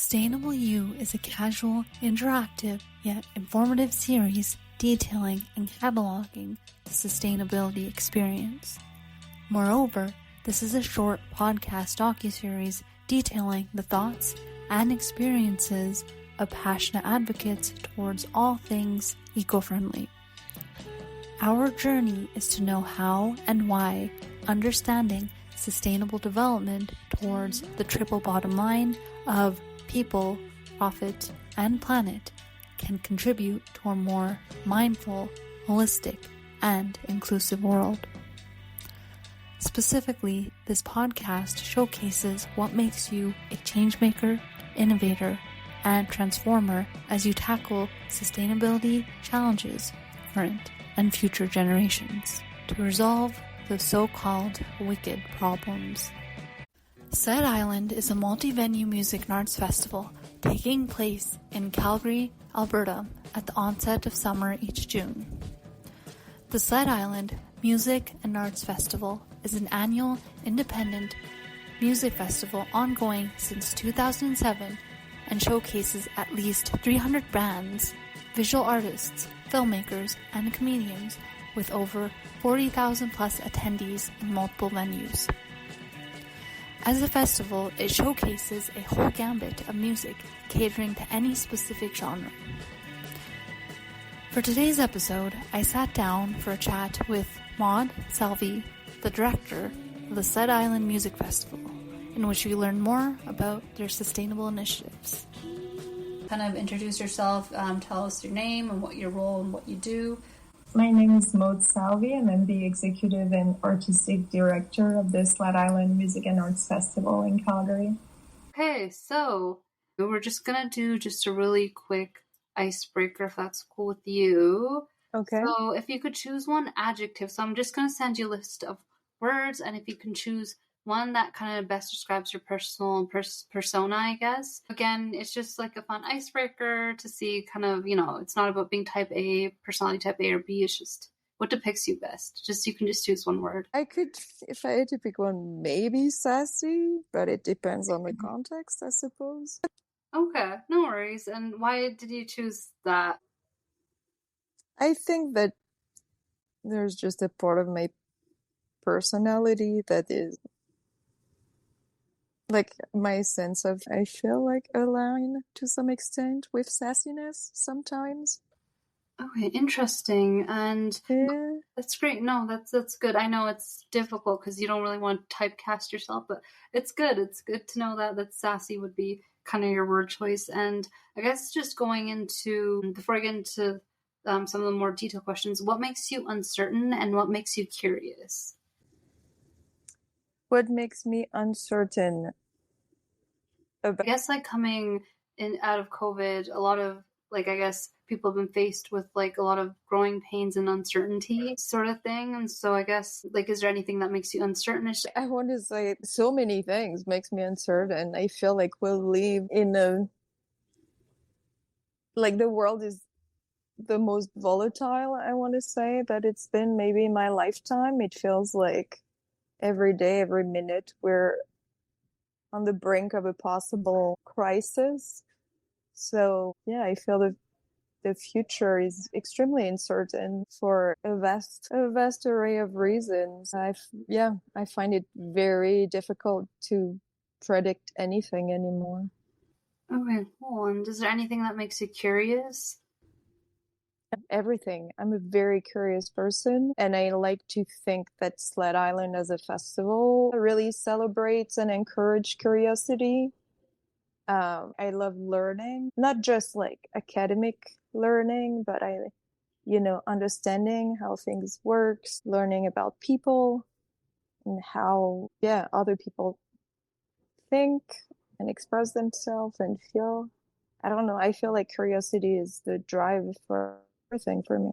Sustainable You is a casual, interactive, yet informative series detailing and cataloging the sustainability experience. Moreover, this is a short podcast docuseries detailing the thoughts and experiences of passionate advocates towards all things eco-friendly. Our journey is to know how and why understanding sustainable development towards the triple bottom line of people, profit, and planet can contribute to a more mindful, holistic, and inclusive world. Specifically, this podcast showcases what makes you a changemaker, innovator, and transformer as you tackle sustainability challenges for current and future generations to resolve the so-called wicked problems. Sled Island is a multi-venue music and arts festival taking place in Calgary, Alberta at the onset of summer each June. The Sled Island Music and Arts Festival is an annual independent music festival ongoing since 2007 and showcases at least 300 bands, visual artists, filmmakers, and comedians with over 40,000 plus attendees in multiple venues. As a festival, it showcases a whole gambit of music catering to any specific genre. For today's episode, I sat down for a chat with Maud Salvi, the director of the Sled Island Music Festival, in which we learn more about their sustainable initiatives. Kind of introduce yourself, tell us your name and what your role and what you do. My name is Maud Salvi, and I'm the executive and artistic director of the Sled Island Music and Arts Festival in Calgary. Okay, so we're just going to do just a really quick icebreaker, if that's cool with you. Okay. So if you could choose one adjective, so I'm just going to send you a list of words, and if you can choose one that kind of best describes your personal persona, I guess. Again, it's just like a fun icebreaker to see kind of, it's not about being type A, personality type A or B. It's just what depicts you best. You can just choose one word. I could, if I had to pick one, maybe sassy, but it depends on the context, I suppose. Okay, no worries. And why did you choose that? I think that there's just a part of my personality that is like my sense of, I feel like, aligned to some extent with sassiness sometimes. Okay, interesting. And yeah. That's great. No, that's good. I know it's difficult because you don't really want to typecast yourself, but it's good. It's good to know that sassy would be kind of your word choice. And I guess just going into, before I get into some of the more detailed questions, what makes you uncertain and what makes you curious? What makes me uncertain about... I guess coming in out of COVID, a lot of I guess people have been faced with a lot of growing pains and uncertainty sort of thing. And so I guess is there anything that makes you uncertain? I want to say so many things makes me uncertain. I feel like we'll live in a... the world is the most volatile, I want to say, that it's been maybe in my lifetime. It feels like every day, every minute, we're on the brink of a possible crisis. So, yeah, I feel that the future is extremely uncertain for a vast array of reasons. I find it very difficult to predict anything anymore. Okay, cool. And is there anything that makes you curious? Everything. I'm a very curious person, and I like to think that Sled Island as a festival really celebrates and encourages curiosity. I love learning, not just academic learning, but understanding how things work, learning about people and how, other people think and express themselves and feel. I don't know. I feel like curiosity is the drive for everything for me.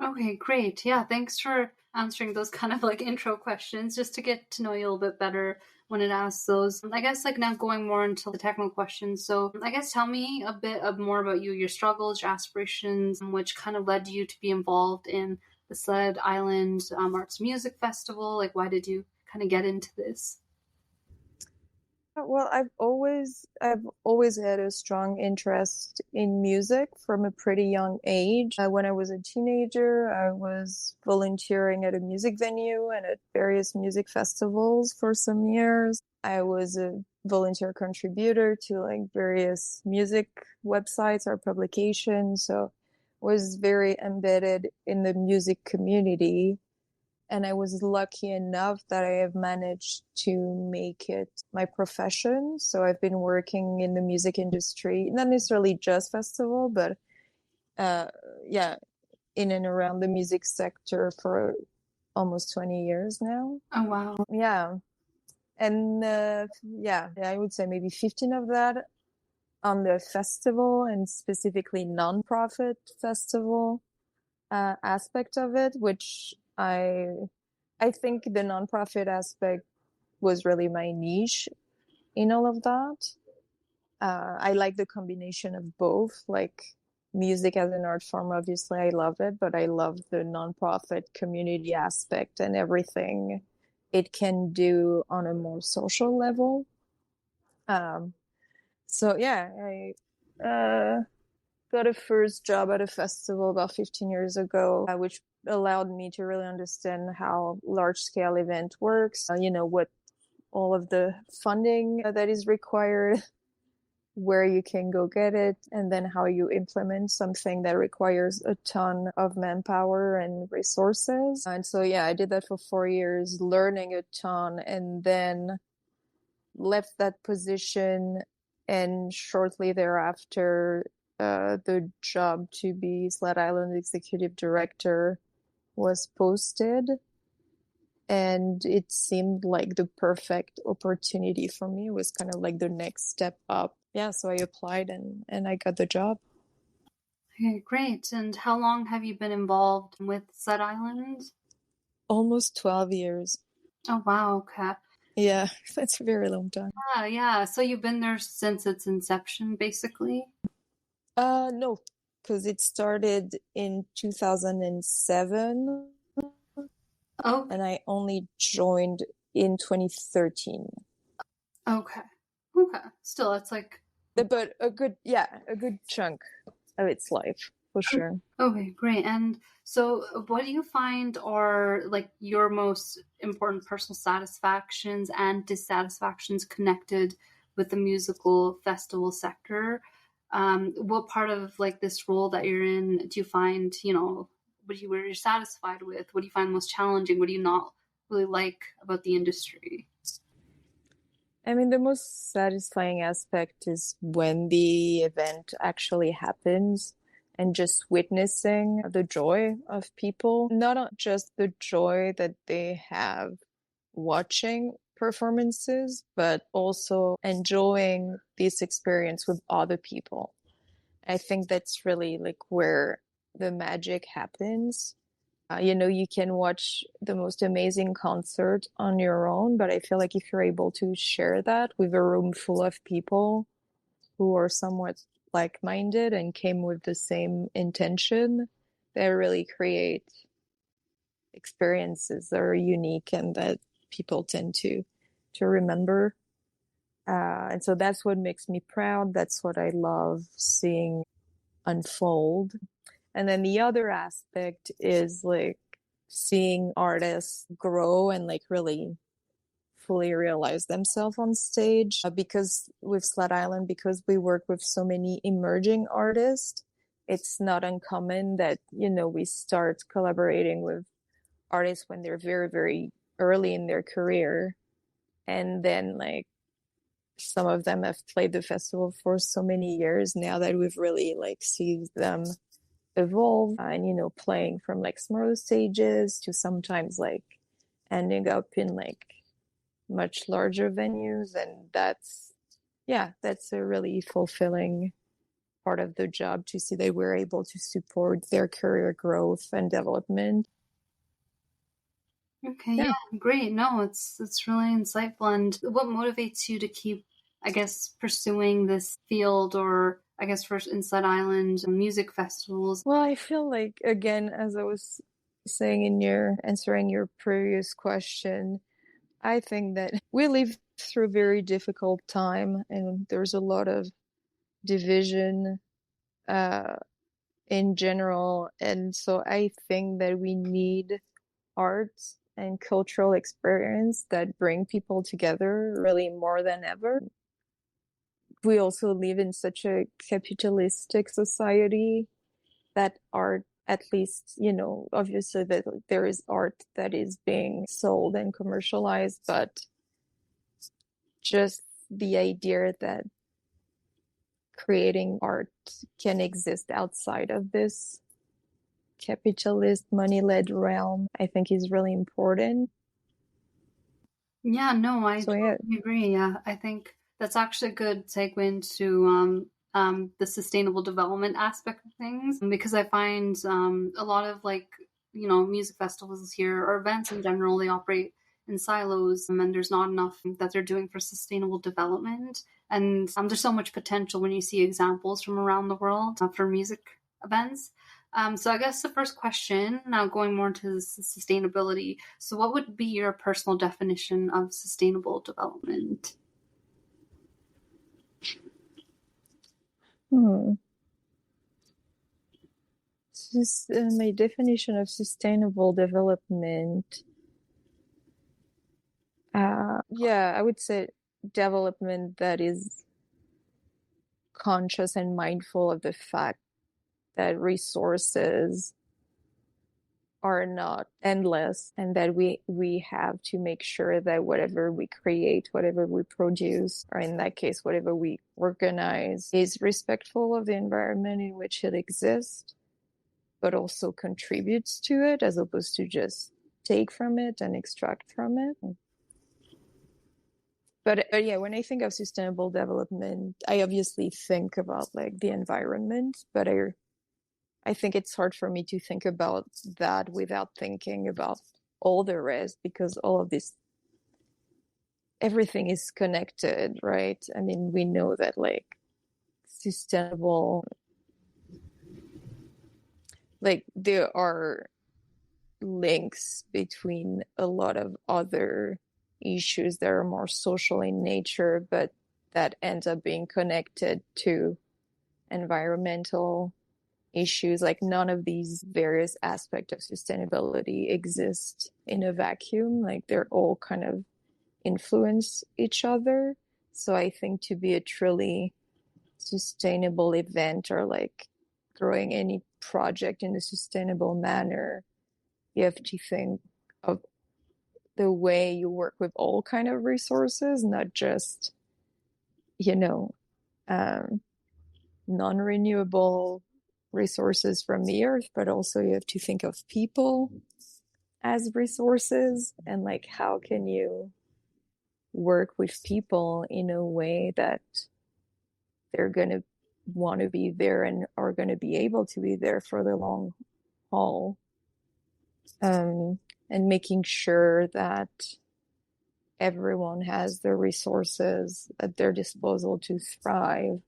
Okay, great. Yeah, thanks for answering those kind of intro questions just to get to know you a little bit better when it asks those. I guess now going more into the technical questions. So I guess tell me a bit more about you, your struggles, your aspirations, which kind of led you to be involved in the Sled Island Arts Music Festival. Why did you kind of get into this? Well, I've always had a strong interest in music from a pretty young age. When I was a teenager, I was volunteering at a music venue and at various music festivals for some years. I was a volunteer contributor to like various music websites or publications, so was very embedded in the music community. And I was lucky enough that I have managed to make it my profession. So I've been working in the music industry, not necessarily just festival, but yeah, in and around the music sector for almost 20 years now. Oh, wow. Yeah. And yeah, I would say maybe 15 of that on the festival and specifically nonprofit festival aspect of it, which I think the nonprofit aspect was really my niche in all of that. I like the combination of both, like music as an art form, obviously I love it, but I love the nonprofit community aspect and everything it can do on a more social level. So yeah, I got a first job at a festival about 15 years ago, which allowed me to really understand how large scale event works, what all of the funding that is required, where you can go get it, and then how you implement something that requires a ton of manpower and resources. And so, yeah, I did that for 4 years, learning a ton, and then left that position. And shortly thereafter, the job to be Sled Island Executive Director was posted. And it seemed like the perfect opportunity for me. It was kind of like the next step up. Yeah, so I applied and I got the job. Okay, great. And how long have you been involved with Sled Island? Almost 12 years. Oh, wow. Okay. Yeah, that's a very long time. Yeah. So you've been there since its inception, basically? No, because it started in 2007. Oh, and I only joined in 2013. okay. Still, it's like... But a good chunk of its life, for sure. Okay, great. And so what do you find are like your most important personal satisfactions and dissatisfactions connected with the musical festival sector? What part of like this role that you're in do you find, what you're satisfied with? What do you find most challenging? What do you not really like about the industry? I mean, the most satisfying aspect is when the event actually happens and just witnessing the joy of people, not just the joy that they have watching performances, but also enjoying this experience with other people. I think that's really like where the magic happens. You can watch the most amazing concert on your own, but I feel like if you're able to share that with a room full of people who are somewhat like-minded and came with the same intention, they really create experiences that are unique and that people tend to remember. And so that's what makes me proud. That's what I love seeing unfold. And then the other aspect is like seeing artists grow and like really fully realize themselves on stage. Because with Sled Island, because we work with so many emerging artists, it's not uncommon that, we start collaborating with artists when they're very, very early in their career. And then like some of them have played the festival for so many years now that we've really like seen them evolve and playing from like smaller stages to sometimes like ending up in like much larger venues, and that's a really fulfilling part of the job to see that we're able to support their career growth and development. Okay, yeah, great. No, it's really insightful. And what motivates you to keep, I guess, pursuing this field, or I guess first in Sled Island music festivals? Well, I feel like, again, as I was saying in answering your previous question, I think that we live through a very difficult time, and there's a lot of division in general. And so I think that we need art and cultural experience that bring people together really more than ever. We also live in such a capitalistic society that art, at least, you know, obviously that there is art that is being sold and commercialized, but just the idea that creating art can exist outside of this capitalist money-led realm, I think is really important. Yeah, no, I So yeah. totally agree. Yeah, I think that's actually a good segue into the sustainable development aspect of things, because I find a lot of like, you know, music festivals here or events in general, they operate in silos, and there's not enough that they're doing for sustainable development. And there's so much potential when you see examples from around the world for music events. So I guess the first question, now going more into sustainability. So what would be your personal definition of sustainable development? My definition of sustainable development, yeah, I would say development that is conscious and mindful of the fact that resources are not endless, and that we have to make sure that whatever we create, whatever we produce, or in that case, whatever we organize, is respectful of the environment in which it exists, but also contributes to it, as opposed to just take from it and extract from it. But yeah, when I think of sustainable development, I obviously think about like the environment, but I think it's hard for me to think about that without thinking about all the rest, because all of this, everything is connected, right? I mean, we know that like sustainable, like there are links between a lot of other issues that are more social in nature, but that ends up being connected to environmental issues. Like none of these various aspects of sustainability exist in a vacuum. Like they're all kind of influence each other. So I think to be a truly sustainable event, or like growing any project in a sustainable manner, you have to think of the way you work with all kind of resources, not just, you know, non-renewable resources from the earth, but also you have to think of people as resources, and like how can you work with people in a way that they're going to want to be there and are going to be able to be there for the long haul, and making sure that everyone has the resources at their disposal to thrive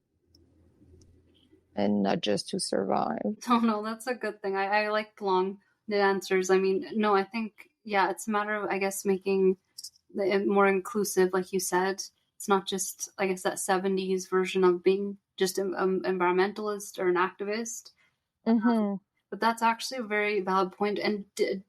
and not just to survive. Oh, no, that's a good thing. I like long answers. I mean, no, I think, yeah, it's a matter of, I guess, making it more inclusive, like you said. It's not just, I guess, that 70s version of being just an environmentalist or an activist. Mm-hmm. But that's actually a very valid point. And did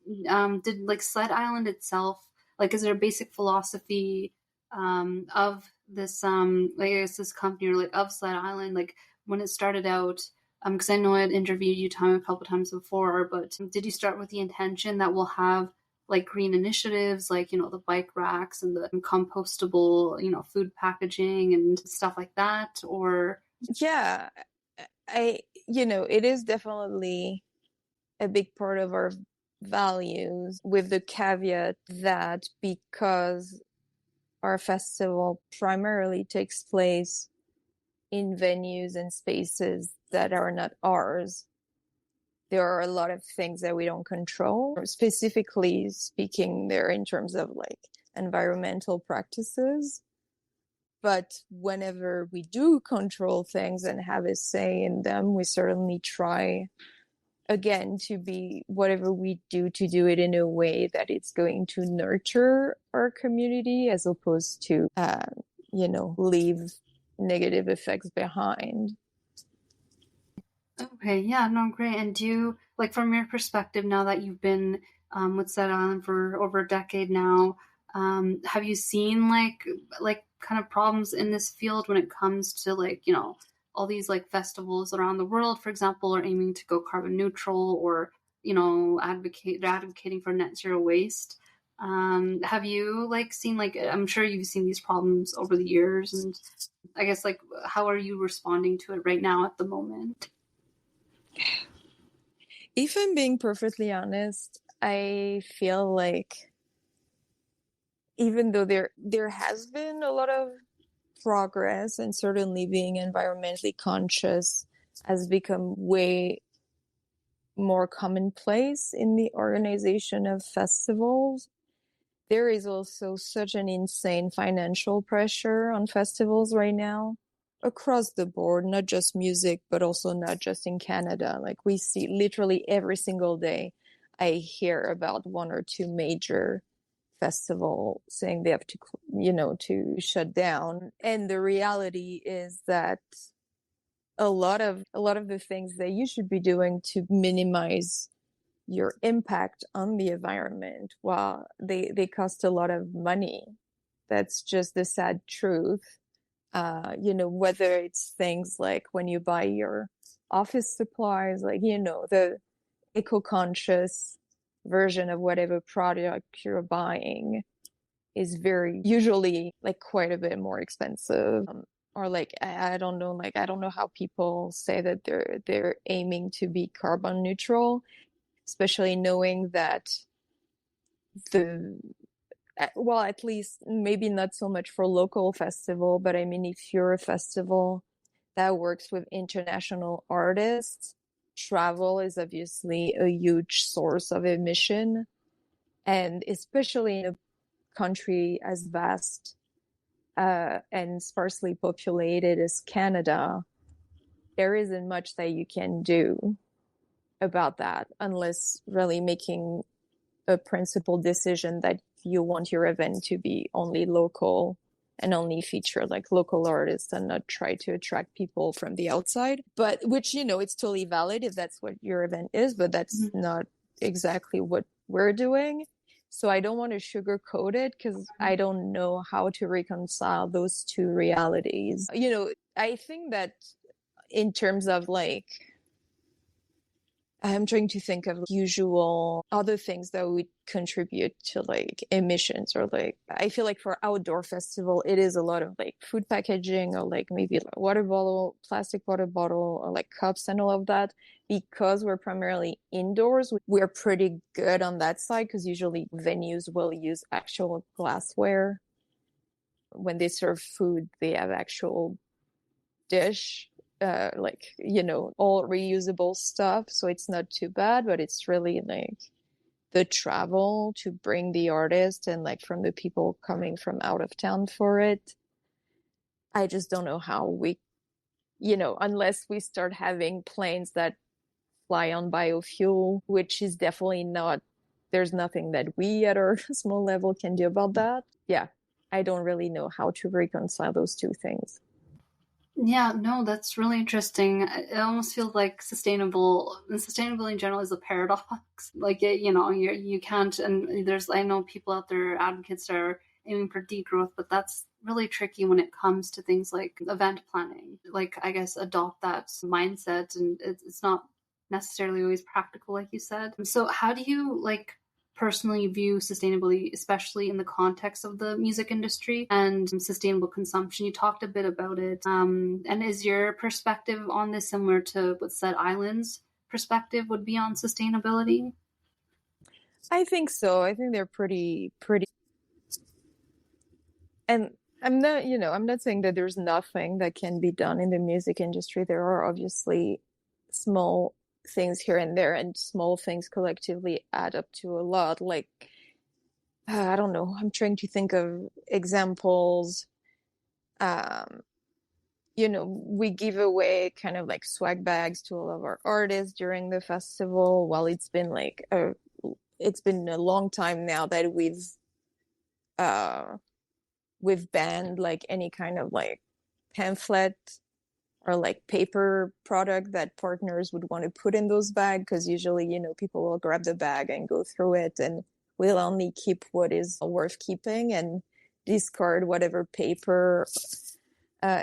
like Sled Island itself, like, is there a basic philosophy of this like, I guess this company, or like of Sled Island, like when it started out? Because I know I'd interviewed you a couple times before, but did you start with the intention that we'll have like green initiatives, like, you know, the bike racks and the compostable, you know, food packaging and stuff like that? Or yeah, it is definitely a big part of our values, with the caveat that because our festival primarily takes place in venues and spaces that are not ours, there are a lot of things that we don't control, specifically speaking there in terms of like environmental practices. But whenever we do control things and have a say in them, we certainly try again, to be whatever we do, to do it in a way that it's going to nurture our community as opposed to, leave negative effects behind. Okay, yeah, no, great. And do you, like, from your perspective, now that you've been with Sled Island for over a decade now, have you seen like kind of problems in this field when it comes to like, all these like festivals around the world, for example, are aiming to go carbon neutral or, advocating for net zero waste? Have you like seen, like, I'm sure you've seen these problems over the years, and I guess like how are you responding to it right now at the moment? If I'm being perfectly honest, I feel like even though there has been a lot of progress, and certainly being environmentally conscious has become way more commonplace in the organization of festivals, there is also such an insane financial pressure on festivals right now across the board, not just music, but also not just in Canada. Like, we see literally every single day, I hear about one or two major festival saying they have to shut down. And the reality is that a lot of the things that you should be doing to minimize your impact on the environment, well, they cost a lot of money. That's just the sad truth. Whether it's things like when you buy your office supplies, like, the eco-conscious version of whatever product you're buying is very usually like quite a bit more expensive. Or like, I don't know, like, I don't know how people say that they're aiming to be carbon neutral, especially knowing that well, at least maybe not so much for local festival, but I mean, if you're a festival that works with international artists, travel is obviously a huge source of emission. And especially in a country as vast and sparsely populated as Canada, there isn't much that you can do about that unless really making a principled decision that you want your event to be only local and only feature like local artists and not try to attract people from the outside. But which, it's totally valid if that's what your event is, but that's not exactly what we're doing. So I don't want to sugarcoat it because I don't know how to reconcile those two realities. I think that in terms of like, I'm trying to think of usual other things that would contribute to like emissions, or like, I feel like for outdoor festival, it is a lot of like food packaging, or like maybe like water bottle, plastic water bottle, or like cups and all of that. Because we're primarily indoors, we're pretty good on that side because usually venues will use actual glassware. When they serve food, they have actual dish, all reusable stuff, so it's not too bad. But it's really like the travel to bring the artist and like from the people coming from out of town for it, I just don't know how we, unless we start having planes that fly on biofuel, which is definitely not, there's nothing that we at our small level can do about that. Yeah, I don't really know how to reconcile those two things. Yeah, no, that's really interesting. It almost feels like sustainability in general is a paradox. Like, you can't, and I know people out there, advocates that are aiming for degrowth, but that's really tricky when it comes to things like event planning. Like, I guess adopt that mindset, and it's not necessarily always practical, like you said. So how do you like personally view sustainability, especially in the context of the music industry and sustainable consumption? You talked a bit about it. And is your perspective on this similar to what Sled Island's perspective would be on sustainability? I think so. I think they're pretty. And I'm not saying that there's nothing that can be done in the music industry. There are obviously small things here and there, and small things collectively add up to a lot. Like, I don't know, I'm trying to think of examples. we give away kind of like swag bags to all of our artists during the festival. While it's been a long time now that we've banned like any kind of like pamphlet or like paper product that partners would want to put in those bags, because usually people will grab the bag and go through it, and we'll only keep what is worth keeping and discard whatever paper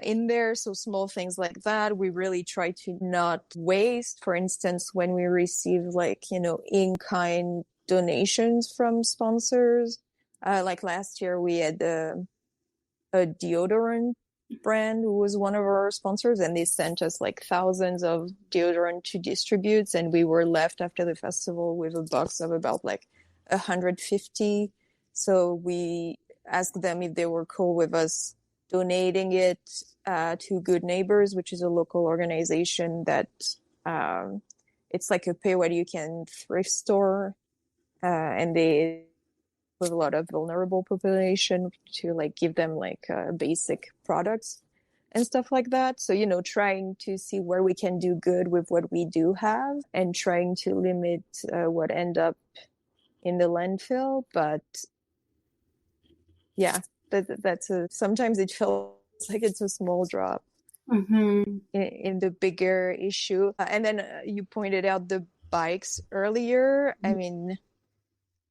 in there. So small things like that we really try to not waste. For instance, when we receive like in-kind donations from sponsors, like last year we had a deodorant brand who was one of our sponsors, and they sent us like thousands of deodorant to distribute, and we were left after the festival with a box of about like 150. So we asked them if they were cool with us donating it to Good Neighbors, which is a local organization that it's like a pay what you can thrift store, and they with a lot of vulnerable population to like give them like basic products and stuff like that. So trying to see where we can do good with what we do have, and trying to limit what end up in the landfill. But yeah, that's sometimes it feels like it's a small drop in the bigger issue. And then you pointed out the bikes earlier. I mean,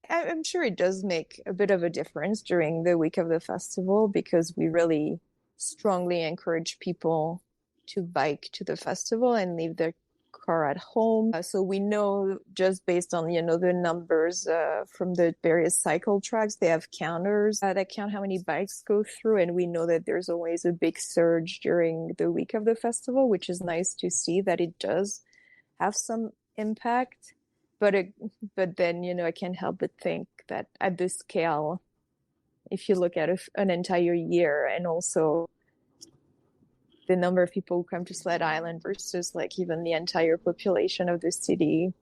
I'm sure it does make a bit of a difference during the week of the festival, because we really strongly encourage people to bike to the festival and leave their car at home. So we know, just based on the numbers from the various cycle tracks, they have counters that count how many bikes go through, and we know that there's always a big surge during the week of the festival, which is nice to see that it does have some impact. But then I can't help but think that at this scale, if you look at an entire year, and also the number of people who come to Sled Island versus like even the entire population of the city,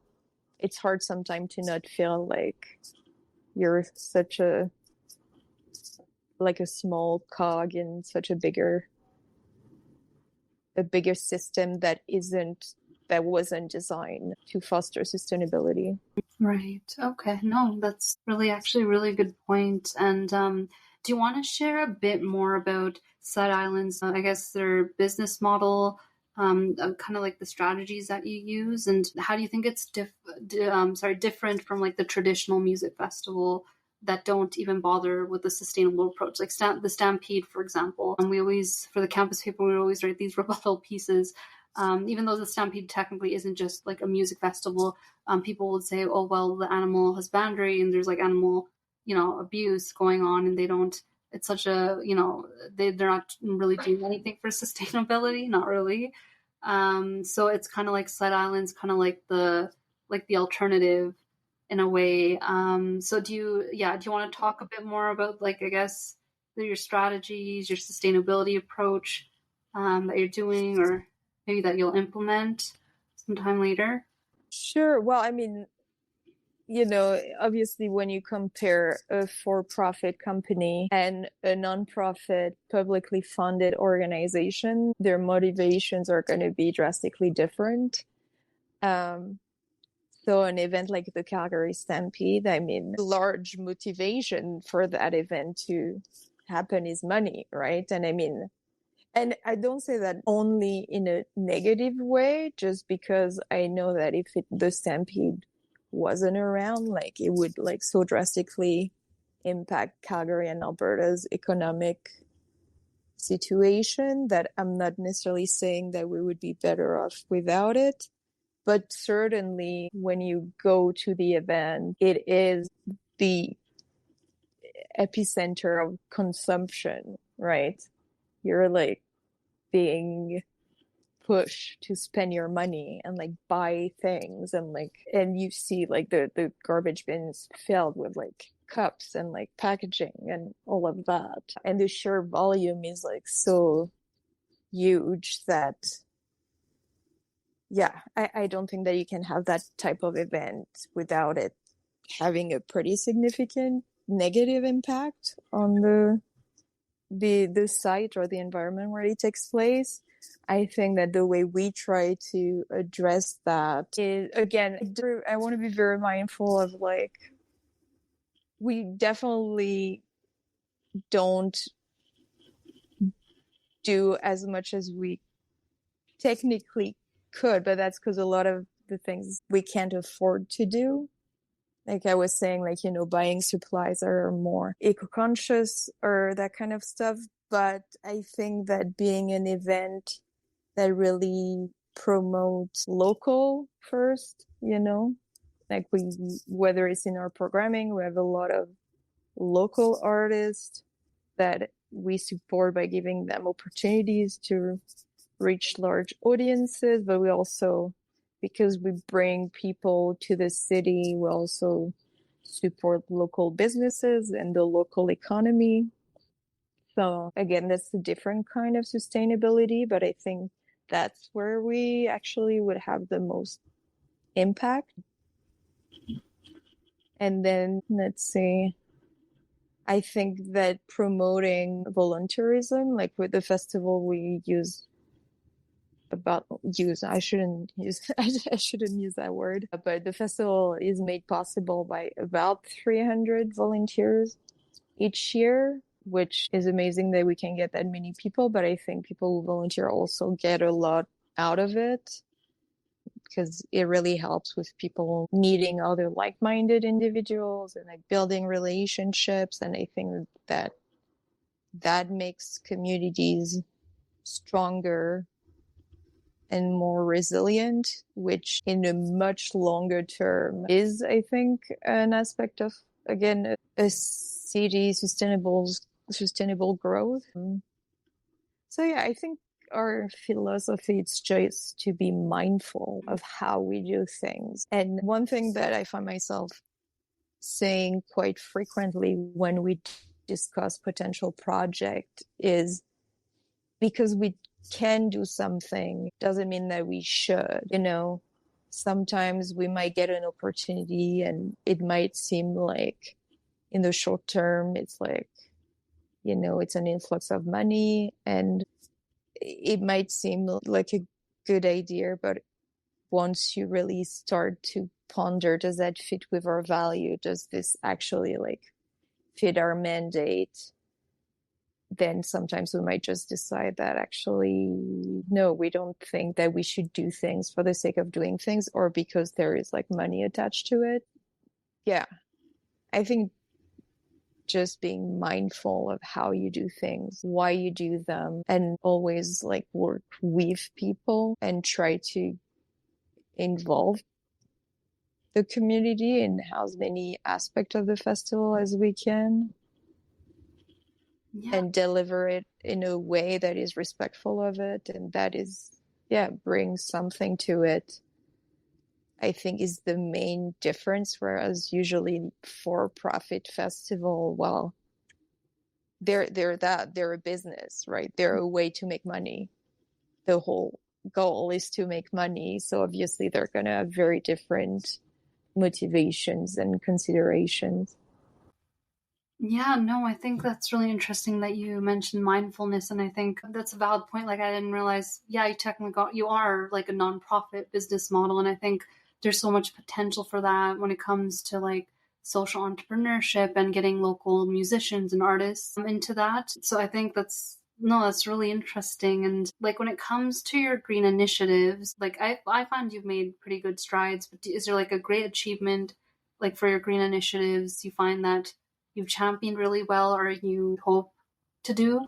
it's hard sometimes to not feel like you're such a small cog in such a bigger system that wasn't designed to foster sustainability. Right. Okay. No, that's actually a really good point. And do you want to share a bit more about Sled Island's, I guess, their business model, kind of like the strategies that you use, and how do you think it's different from like the traditional music festival that don't even bother with the sustainable approach, like the Stampede, for example. And we always, for the campus paper, we always write these rebuttal pieces. Even though the Stampede technically isn't just like a music festival, people would say, oh, well, the animal husbandry and there's like animal, abuse going on, and they don't, it's such a, they're not really doing anything for sustainability, not really. So it's kind of like Sled Island's kind of like the alternative in a way. So do you want to talk a bit more about like, I guess, your strategies, your sustainability approach that you're doing, or maybe that you'll implement sometime later? Sure. Well, I mean, obviously when you compare a for-profit company and a nonprofit publicly funded organization, their motivations are going to be drastically different. So an event like the Calgary Stampede, I mean, large motivation for that event to happen is money, right? And I mean, and I don't say that only in a negative way, just because I know that if the Stampede wasn't around, like it would like so drastically impact Calgary and Alberta's economic situation, that I'm not necessarily saying that we would be better off without it. But certainly when you go to the event, it is the epicenter of consumption, right? You're like being pushed to spend your money and like buy things, and you see like the garbage bins filled with like cups and like packaging and all of that, and the sheer volume is like so huge that I don't think that you can have that type of event without it having a pretty significant negative impact on the site or the environment where it takes place. I think that the way we try to address that is, again, I want to be very mindful of like, we definitely don't do as much as we technically could, but that's because a lot of the things we can't afford to do. Like I was saying, like, buying supplies are more eco-conscious or that kind of stuff. But I think that being an event that really promotes local first, like whether it's in our programming, we have a lot of local artists that we support by giving them opportunities to reach large audiences, but we also, because we bring people to the city, we also support local businesses and the local economy. So again, that's a different kind of sustainability, but I think that's where we actually would have the most impact. And then let's see, I think that promoting volunteerism, like with the festival, we I shouldn't use that word, but the festival is made possible by about 300 volunteers each year, which is amazing that we can get that many people. But I think people who volunteer also get a lot out of it, because it really helps with people meeting other like-minded individuals and like building relationships. And I think that makes communities stronger and more resilient, which in a much longer term is, I think, an aspect of, again, a city sustainable growth. So yeah, I think our philosophy is just to be mindful of how we do things. And one thing that I find myself saying quite frequently when we discuss potential project is, because we can do something doesn't mean that we should. Sometimes we might get an opportunity and it might seem like in the short term it's like, it's an influx of money and it might seem like a good idea, but once you really start to ponder, does that fit with our value? Does this actually like fit our mandate? Then sometimes we might just decide that actually, no, we don't think that we should do things for the sake of doing things or because there is like money attached to it. Yeah. I think just being mindful of how you do things, why you do them, and always like work with people and try to involve the community in as many aspects of the festival as we can. Yeah. And deliver it in a way that is respectful of it and that is, brings something to it, I think is the main difference. Whereas usually for-profit festival, well, they're a business, right? They're a way to make money. The whole goal is to make money. So obviously they're going to have very different motivations and considerations. Yeah, no, I think that's really interesting that you mentioned mindfulness, and I think that's a valid point. Like, I didn't realize, you are like a nonprofit business model, and I think there's so much potential for that when it comes to like social entrepreneurship and getting local musicians and artists into that. So I think that's really interesting. And like when it comes to your green initiatives, like I find you've made pretty good strides, but is there like a great achievement like for your green initiatives you find that you've championed really well or you hope to do?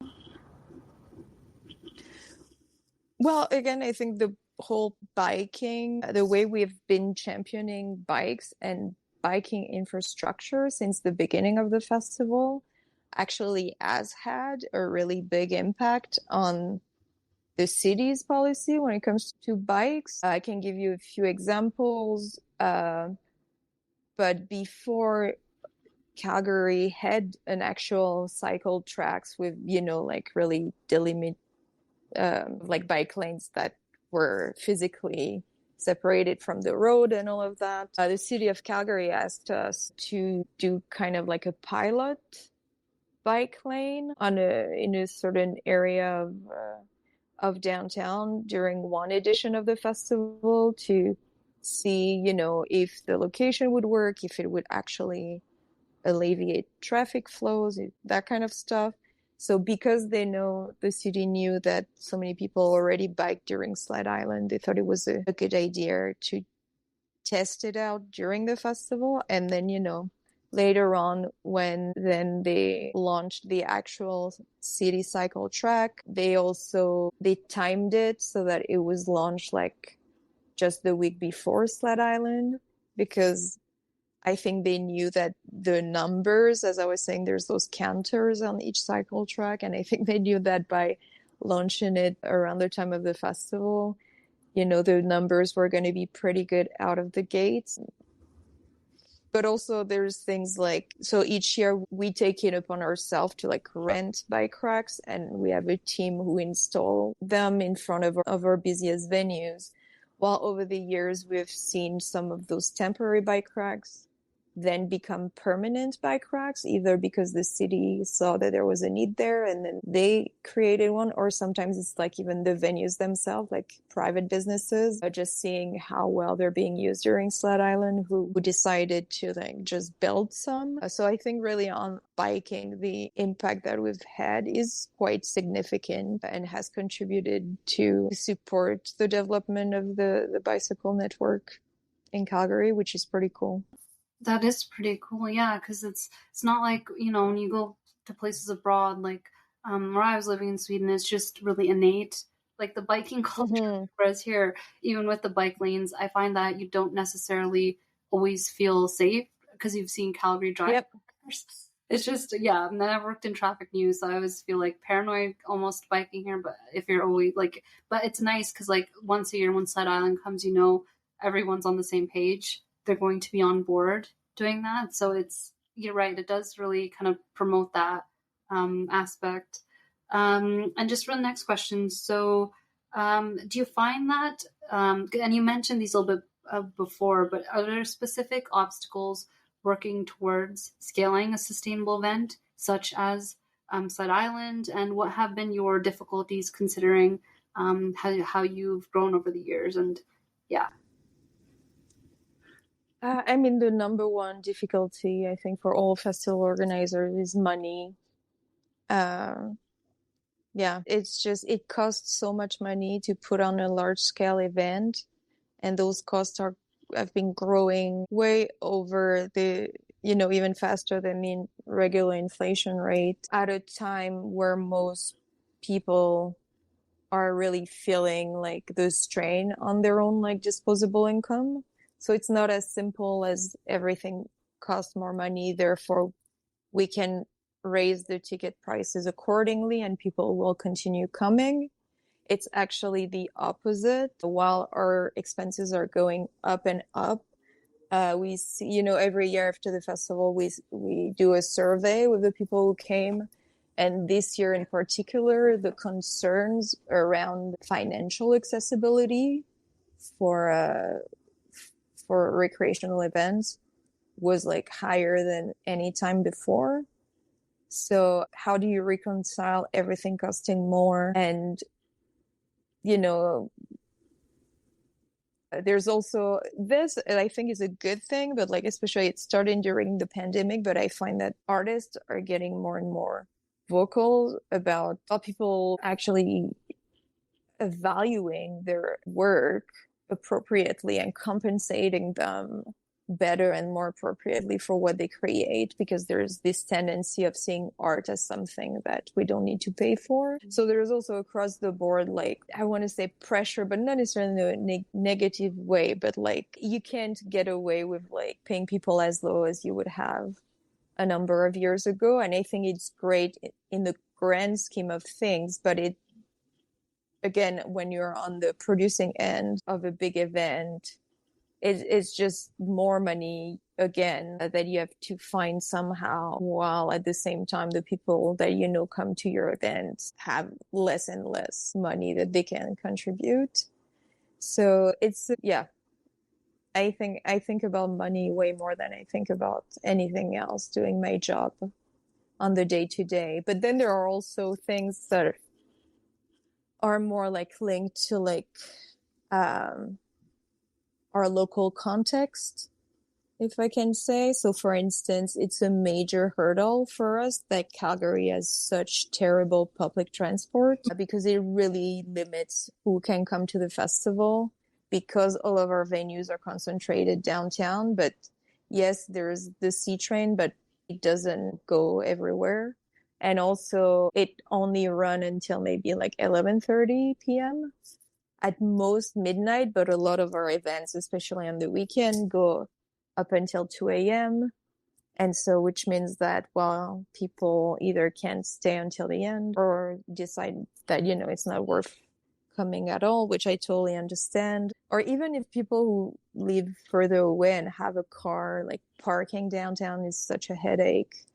Well, again, I think the whole biking, the way we've been championing bikes and biking infrastructure since the beginning of the festival actually has had a really big impact on the city's policy when it comes to bikes. I can give you a few examples, but before Calgary had an actual cycle tracks with, like really delimit, like bike lanes that were physically separated from the road and all of that. The city of Calgary asked us to do kind of like a pilot bike lane in a certain area of downtown during one edition of the festival to see, you know, if the location would work, if it would actually alleviate traffic flows, that kind of stuff. So because they know, the city knew that so many people already biked during Sled Island, they thought it was a good idea to test it out during the festival. And then, you know, later on, when then they launched the actual city cycle track, they timed it so that it was launched like just the week before Sled Island, because I think they knew that the numbers, as I was saying, there's those counters on each cycle track. And I think they knew that by launching it around the time of the festival, you know, the numbers were going to be pretty good out of the gates. But also there's things like, so each year we take it upon ourselves to like rent bike racks, and we have a team who install them in front of our busiest venues. While over the years, we've seen some of those temporary bike racks then become permanent bike racks, either because the city saw that there was a need there and then they created one, or sometimes it's like even the venues themselves, like private businesses, just seeing how well they're being used during Sled Island, who decided to like just build some. So I think really on biking, the impact that we've had is quite significant and has contributed to support the development of the bicycle network in Calgary, which is pretty cool. That is pretty cool, yeah, because it's not like, you know, when you go to places abroad, like where I was living in Sweden, it's just really innate, like the biking culture. Mm-hmm. Whereas here, even with the bike lanes, I find that you don't necessarily always feel safe because you've seen Calgary drive. Yep. It's just, yeah, and then I've worked in traffic news, so I always feel like paranoid almost biking here, but if you're always like, but it's nice because like once a year when Sled Island comes, you know, everyone's on the same page. They're going to be on board doing that. So it's, you're right, it does really kind of promote that aspect. And just for the next question, so do you find that, and you mentioned these a little bit before, but are there specific obstacles working towards scaling a sustainable event such as Sled Island, and what have been your difficulties considering how you've grown over the years? And yeah. I mean, the number one difficulty, I think, for all festival organizers is money. Yeah, it's just, it costs so much money to put on a large scale event. And those costs have been growing way over the, you know, even faster than the regular inflation rate at a time where most people are really feeling like the strain on their own, like, disposable income. So it's not as simple as everything costs more money, therefore we can raise the ticket prices accordingly and people will continue coming. It's actually the opposite. While our expenses are going up and up, we see, you know, every year after the festival, we do a survey with the people who came. And this year in particular, the concerns around financial accessibility for recreational events was like higher than any time before. So how do you reconcile everything costing more? And, you know, there's also this, I think, is a good thing, but like, especially it's starting during the pandemic, but I find that artists are getting more and more vocal about how people actually valuing their work appropriately and compensating them better and more appropriately for what they create, because there's this tendency of seeing art as something that we don't need to pay for. So there's also across the board, like, I want to say pressure, but not necessarily in a negative way, but like, you can't get away with like paying people as low as you would have a number of years ago. And I think it's great in the grand scheme of things, but it, again, when you're on the producing end of a big event, it's just more money again that you have to find somehow, while at the same time the people that you know come to your events have less and less money that they can contribute. So it's, yeah, I think about money way more than I think about anything else doing my job on the day-to-day. But then there are also things that are more like linked to like our local context, if I can say. So for instance, it's a major hurdle for us that Calgary has such terrible public transport because it really limits who can come to the festival, because all of our venues are concentrated downtown. But yes, there's the C train, but it doesn't go everywhere. And also it only run until maybe like 11:30 p.m. at most midnight, but a lot of our events, especially on the weekend, go up until 2 a.m. And so, which means that, well, people either can't stay until the end or decide that, you know, it's not worth coming at all, which I totally understand. Or even if people who live further away and have a car, like parking downtown is such a headache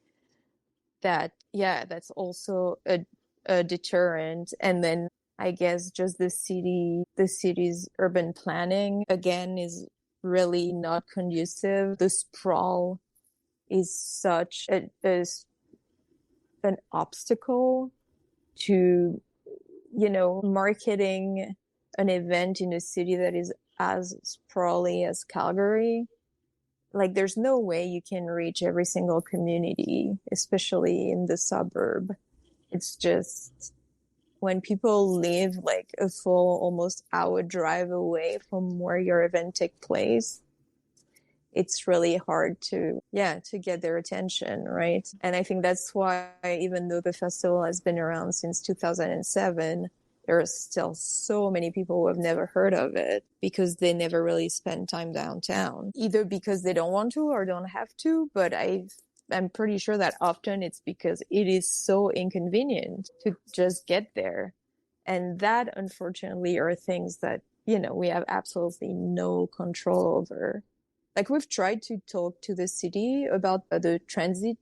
that, yeah, that's also a deterrent. And then I guess just the city's urban planning, again, is really not conducive. The sprawl is such an obstacle to, you know, marketing an event in a city that is as sprawly as Calgary. Like, there's no way you can reach every single community, especially in the suburb. It's just, when people live like a full almost hour drive away from where your event take place, it's really hard to get their attention, right? And I think that's why, even though the festival has been around since 2007, there are still so many people who have never heard of it because they never really spend time downtown, either because they don't want to or don't have to. But I'm pretty sure that often it's because it is so inconvenient to just get there. And that, unfortunately, are things that, you know, we have absolutely no control over. Like, we've tried to talk to the city about the transit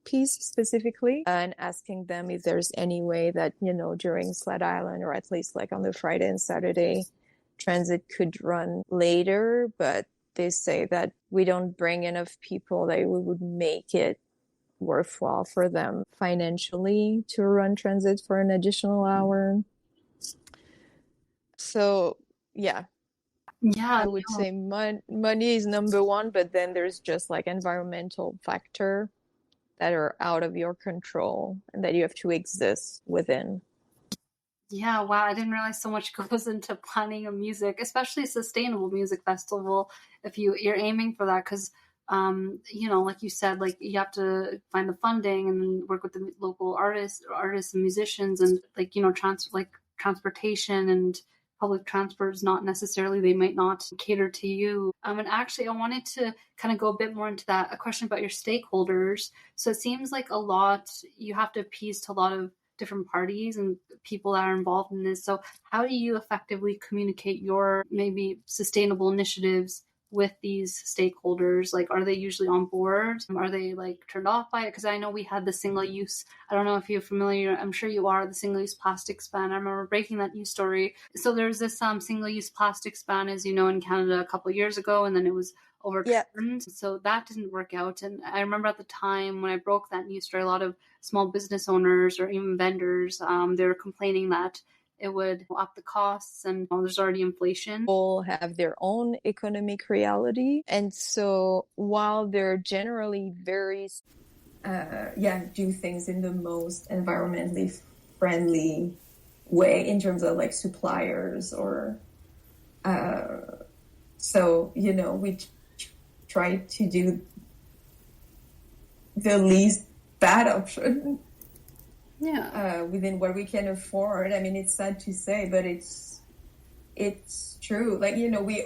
piece specifically, and asking them if there's any way that, you know, during Sled Island, or at least like on the Friday and Saturday, transit could run later. But they say that we don't bring enough people that we would make it worthwhile for them financially to run transit for an additional hour. So yeah, I would say money is number one, but then there's just like environmental factor that are out of your control and that you have to exist within. Yeah, wow, I didn't realize so much goes into planning a music, especially a sustainable music festival, if you're aiming for that, because you know, like you said, like you have to find the funding and work with the local artists and musicians, and like, you know, transportation and public transport is not necessarily, they might not cater to you. And actually, I wanted to kind of go a bit more into that, a question about your stakeholders. So it seems like you have to appease to a lot of different parties and people that are involved in this. So how do you effectively communicate your maybe sustainable initiatives with these stakeholders? Like, are they usually on board? Are they like turned off by it? Because I know we had the single use, I don't know if you're familiar, I'm sure you are, the single use plastics ban. I remember breaking that news story. So there's this single use plastics ban, as you know, in Canada a couple of years ago, and then it was overturned. Yeah. So that didn't work out. And I remember at the time when I broke that news story, a lot of small business owners or even vendors, they were complaining that it would up the costs, and there's already inflation. People have their own economic reality. And so while they're generally very, do things in the most environmentally friendly way in terms of like suppliers or, so, you know, we try to do the least bad option. Yeah. Within what we can afford. I mean, it's sad to say, but it's true. Like, you know, we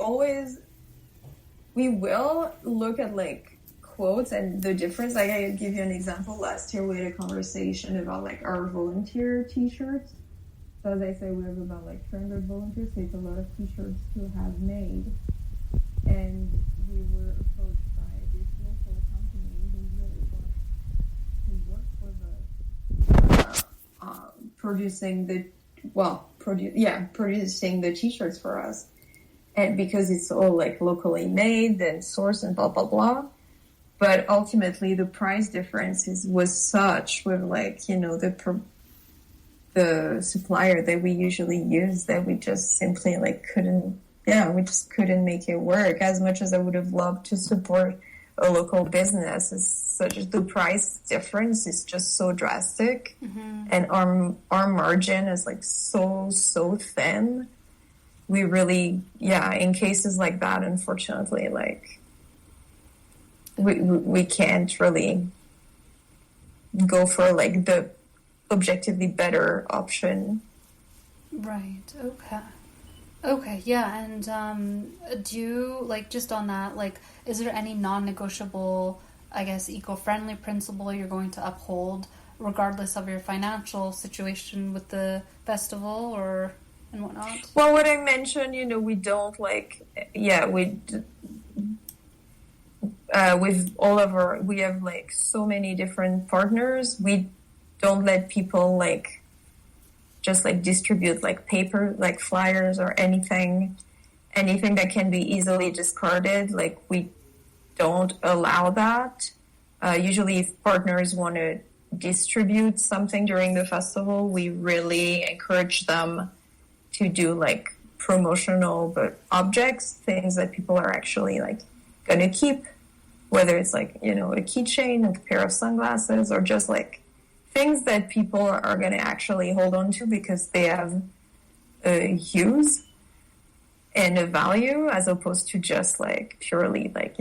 will look at like quotes and the difference. Like, I give you an example. Last year we had a conversation about like our volunteer t-shirts. So as I say, we have about like 300 volunteers, so it's a lot of t-shirts to have made. And we were approached by this local company who really wants to work with us, producing the t-shirts for us, and because it's all like locally made and sourced and blah blah blah. But ultimately, the price difference was such with like, you know, the the supplier that we usually use, that we just simply like couldn't, we just couldn't make it work. As much as I would have loved to support a local business, it's such the price difference is just so drastic, and our margin is like so thin. We really, in cases like that, unfortunately, like we can't really go for like the objectively better option. Right. Okay. Yeah. And do you, like, just on that, like, is there any non-negotiable, I guess, eco-friendly principle you're going to uphold regardless of your financial situation with the festival or and whatnot? Well, what I mentioned, we don't like, with all of our, we have like so many different partners. We don't let people like just like distribute like paper, like flyers or anything that can be easily discarded. Like we don't allow that. Usually if partners want to distribute something during the festival, we really encourage them to do like promotional but objects, things that people are actually like going to keep, whether it's like, a keychain, a pair of sunglasses, or just like things that people are going to actually hold on to because they have a use and a value, as opposed to just like purely like,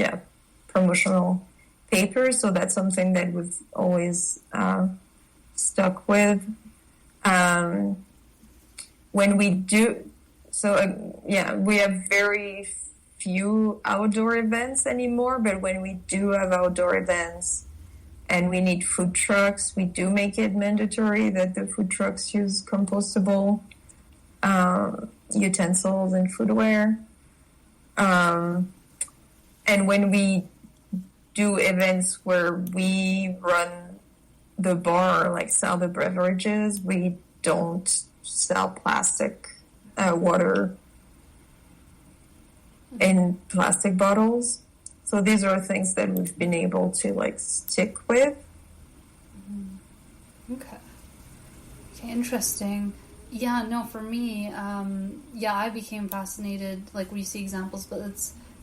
promotional paper. So that's something that we've always stuck with. When we do, we have very few outdoor events anymore, but when we do have outdoor events and we need food trucks, we do make it mandatory that the food trucks use compostable utensils and foodware. And when we do events where we run the bar, like sell the beverages, we don't sell plastic water in plastic bottles. So these are things that we've been able to like stick with. Okay, interesting. Yeah, no, for me, I became fascinated, like we see examples, but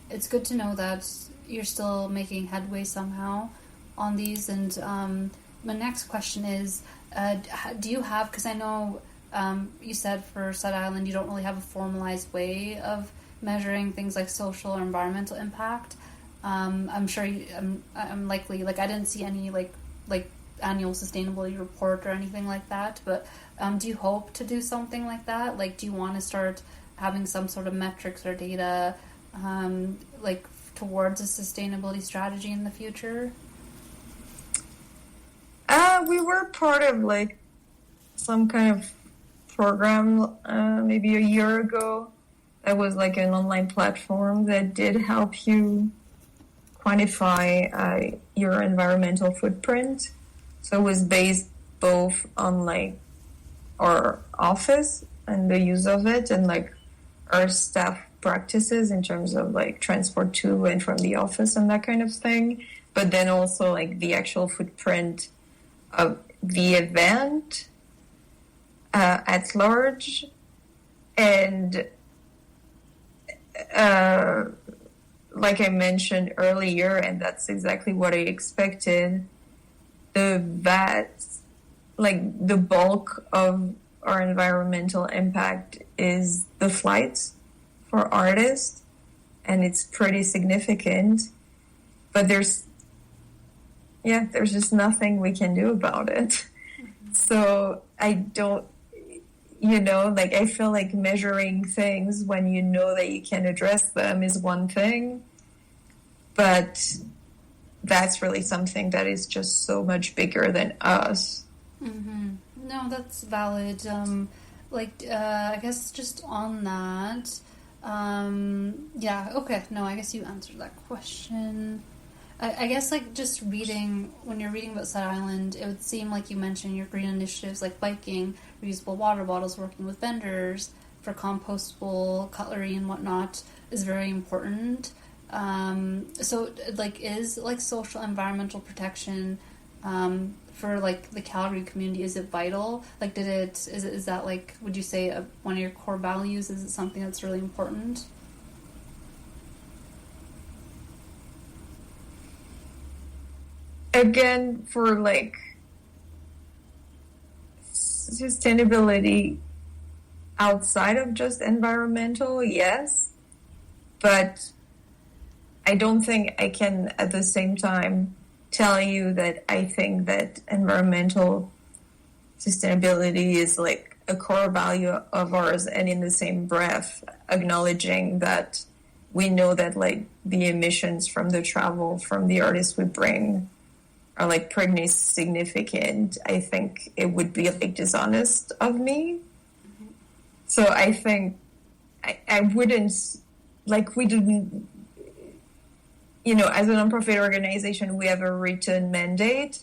it's good to know that you're still making headway somehow on these. And my next question is, do you have, because I know you said for Sled Island you don't really have a formalized way of measuring things like social or environmental impact. I'm sure I'm likely, like I didn't see any like annual sustainability report or anything like that, but do you hope to do something like that? Like, do you want to start having some sort of metrics or data like towards a sustainability strategy in the future? We were part of like some kind of program maybe a year ago. That was like an online platform that did help you quantify your environmental footprint. So it was based both on like our office and the use of it, and like our staff practices in terms of like transport to and from the office and that kind of thing. But then also like the actual footprint of the event at large. And like I mentioned earlier, and that's exactly what I expected, the bulk of our environmental impact is the flights for artists, and it's pretty significant. But there's just nothing we can do about it. So I don't, I feel like measuring things when you know that you can address them is one thing, but that's really something that is just so much bigger than us. Mm-hmm. No, that's valid. I guess just on that, okay. No, I guess you answered that question. I guess like just reading, when you're reading about Sled Island, it would seem like you mentioned your green initiatives like biking, reusable water bottles, working with vendors for compostable cutlery and whatnot is very important. So like is like social environmental protection for like the Calgary community? Is it vital? Like, is that like, would you say one of your core values? Is it something that's really important? Again, for like sustainability outside of just environmental, yes, but I don't think I can at the same time tell you that I think that environmental sustainability is like a core value of ours, and in the same breath acknowledging that we know that like the emissions from the travel from the artists we bring are like pretty significant. I think it would be like dishonest of me. Mm-hmm. So I think I wouldn't, like, we didn't, you know, as a nonprofit organization, we have a written mandate,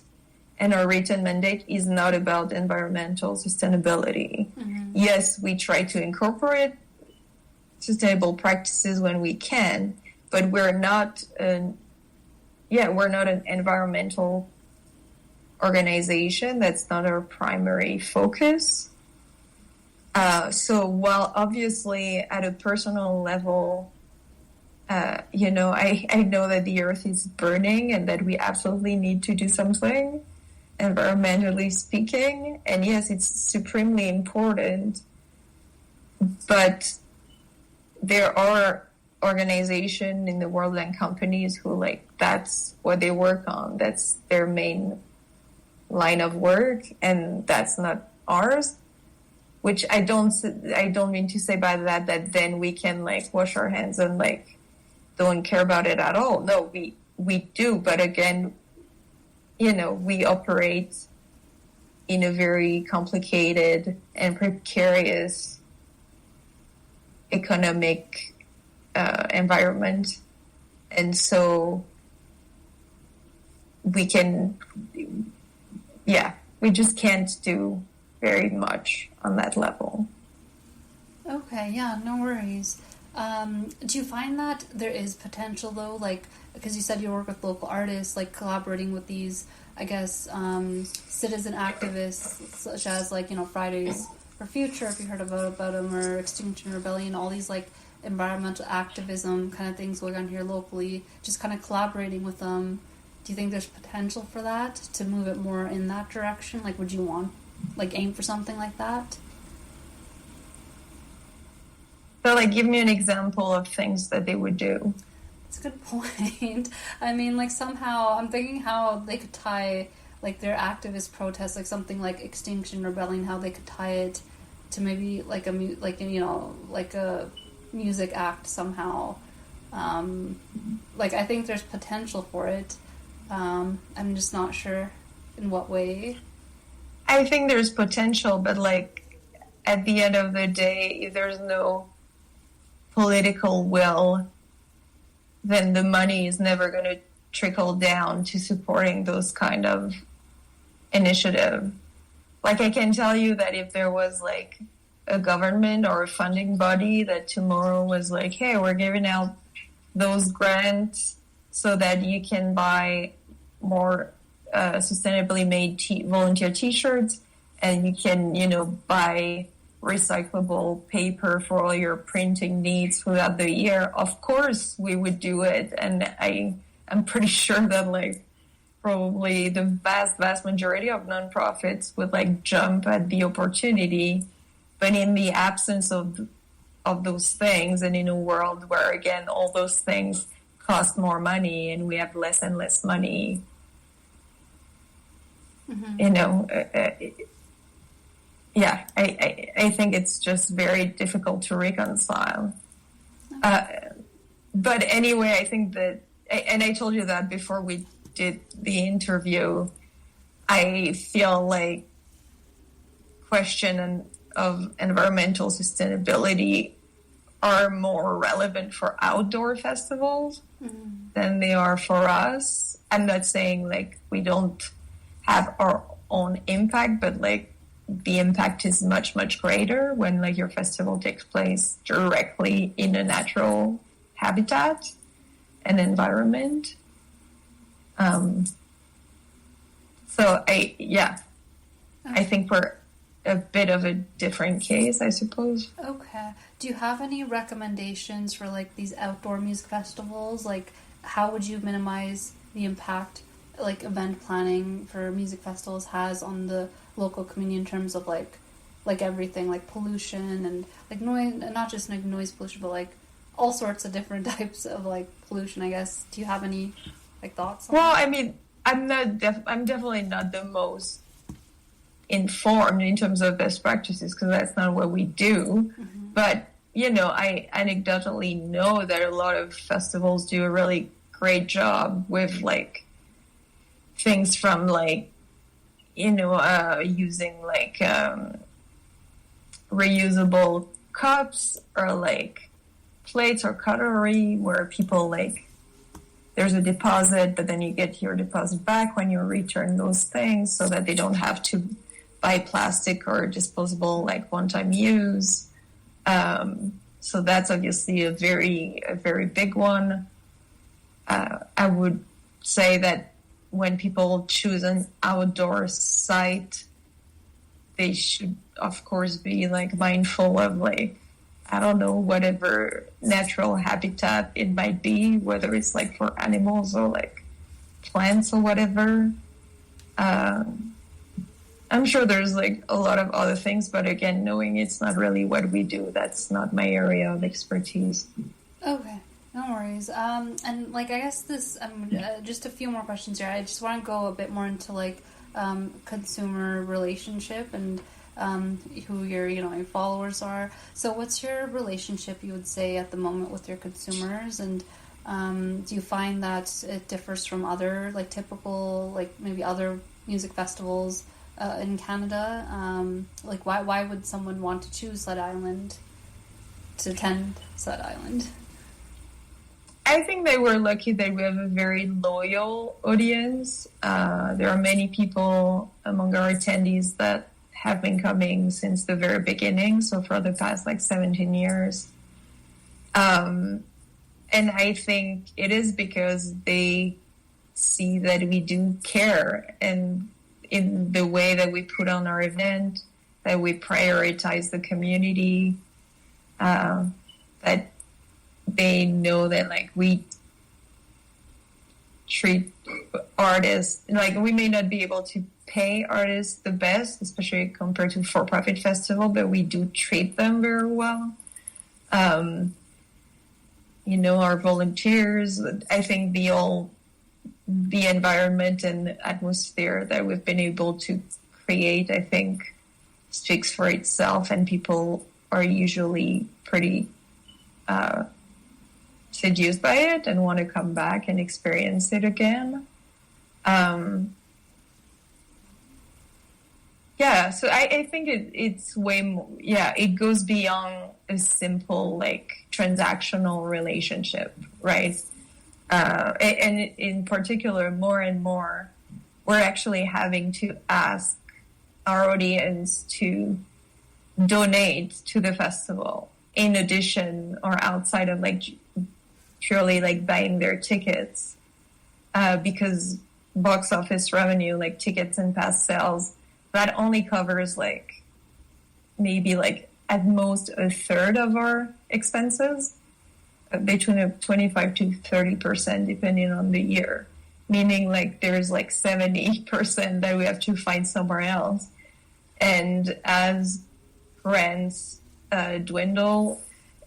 and our written mandate is not about environmental sustainability. Mm-hmm. Yes, we try to incorporate sustainable practices when we can, but we're not an environmental organization. That's not our primary focus. So while obviously at a personal level, you know, I know that the earth is burning and that we absolutely need to do something, environmentally speaking. And yes, it's supremely important. But there are organizations in the world and companies who, like, that's what they work on. That's their main line of work, and that's not ours. Which I don't mean to say by that then we can like wash our hands and like don't care about it at all. No, we do, but again, you know, we operate in a very complicated and precarious economic environment, and so we just can't do very much on that level. Okay, yeah, no worries. Do you find that there is potential though, like, because you said you work with local artists, like collaborating with these, I guess, citizen activists such as, like, you know, Fridays for Future, if you heard about them, or Extinction Rebellion, all these like environmental activism kind of things going on here locally, just kind of collaborating with them. Do you think there's potential for that, to move it more in that direction? Like, would you want, like, aim for something like that? So, like, give me an example of things that they would do. That's a good point. I mean, like, somehow I'm thinking how they could tie, like, their activist protests, like something like Extinction Rebellion, how they could tie it to maybe like a music act somehow. Like, I think there's potential for it. I'm just not sure in what way. I think there's potential, but like at the end of the day, if there's no political will, then the money is never going to trickle down to supporting those kind of initiative. Like, I can tell you that if there was like a government or a funding body that tomorrow was like, hey, we're giving out those grants so that you can buy more sustainably made volunteer t-shirts, and you can, you know, buy recyclable paper for all your printing needs throughout the year, of course we would do it. And I'm pretty sure that like probably the vast majority of nonprofits would like jump at the opportunity. But in the absence of those things, and in a world where again all those things cost more money and we have less and less money, mm-hmm. You know, I think it's just very difficult to reconcile. But anyway, I think that, and I told you that before we did the interview, I feel like question of environmental sustainability are more relevant for outdoor festivals mm-hmm. than they are for us. I'm not saying like we don't have our own impact, but like the impact is much, much greater when like your festival takes place directly in a natural habitat and environment. So I think we're a bit of a different case, I suppose. Okay. Do you have any recommendations for like these outdoor music festivals? Like, how would you minimize the impact like event planning for music festivals has on the local community in terms of like everything, like pollution and like noise, not just like noise pollution, but like all sorts of different types of like pollution, I guess. Do you have any like thoughts on that? I mean, I'm definitely not the most informed in terms of best practices because that's not what we do. Mm-hmm. But, I anecdotally know that a lot of festivals do a really great job with like things from like, using like reusable cups or like plates or cutlery where people like there's a deposit, but then you get your deposit back when you return those things so that they don't have to buy plastic or disposable like one-time use. So that's obviously a very big one. I would say that when people choose an outdoor site, they should, of course, be like mindful of like, I don't know, whatever natural habitat it might be, whether it's like for animals or like plants or whatever. I'm sure there's like a lot of other things, but again, knowing it's not really what we do, that's not my area of expertise. Okay, no worries. And like, I guess this, just a few more questions here. I just want to go a bit more into like consumer relationship and who your your followers are. So what's your relationship, you would say, at the moment with your consumers, and do you find that it differs from other like typical like maybe other music festivals in Canada? Like why would someone want to choose Sled Island to attend Sled Island? I think they were lucky that we have a very loyal audience. There are many people among our attendees that have been coming since the very beginning, so for the past like 17 years. And I think it is because they see that we do care, and in the way that we put on our event, that we prioritize the community, that they know that like we treat artists, like we may not be able to pay artists the best, especially compared to for-profit festival, but we do treat them very well. Our volunteers, I think the environment and atmosphere that we've been able to create, I think, speaks for itself, and people are usually pretty seduced by it and want to come back and experience it again. So I think it's way more, it goes beyond a simple, like, transactional relationship, right? And in particular, more and more, we're actually having to ask our audience to donate to the festival in addition or outside of, like, purely, like, buying their tickets, because box office revenue, like tickets and pass sales, that only covers like maybe like at most a third of our expenses, between a 25 to 30% depending on the year, meaning like there's like 70% that we have to find somewhere else. And as grants dwindle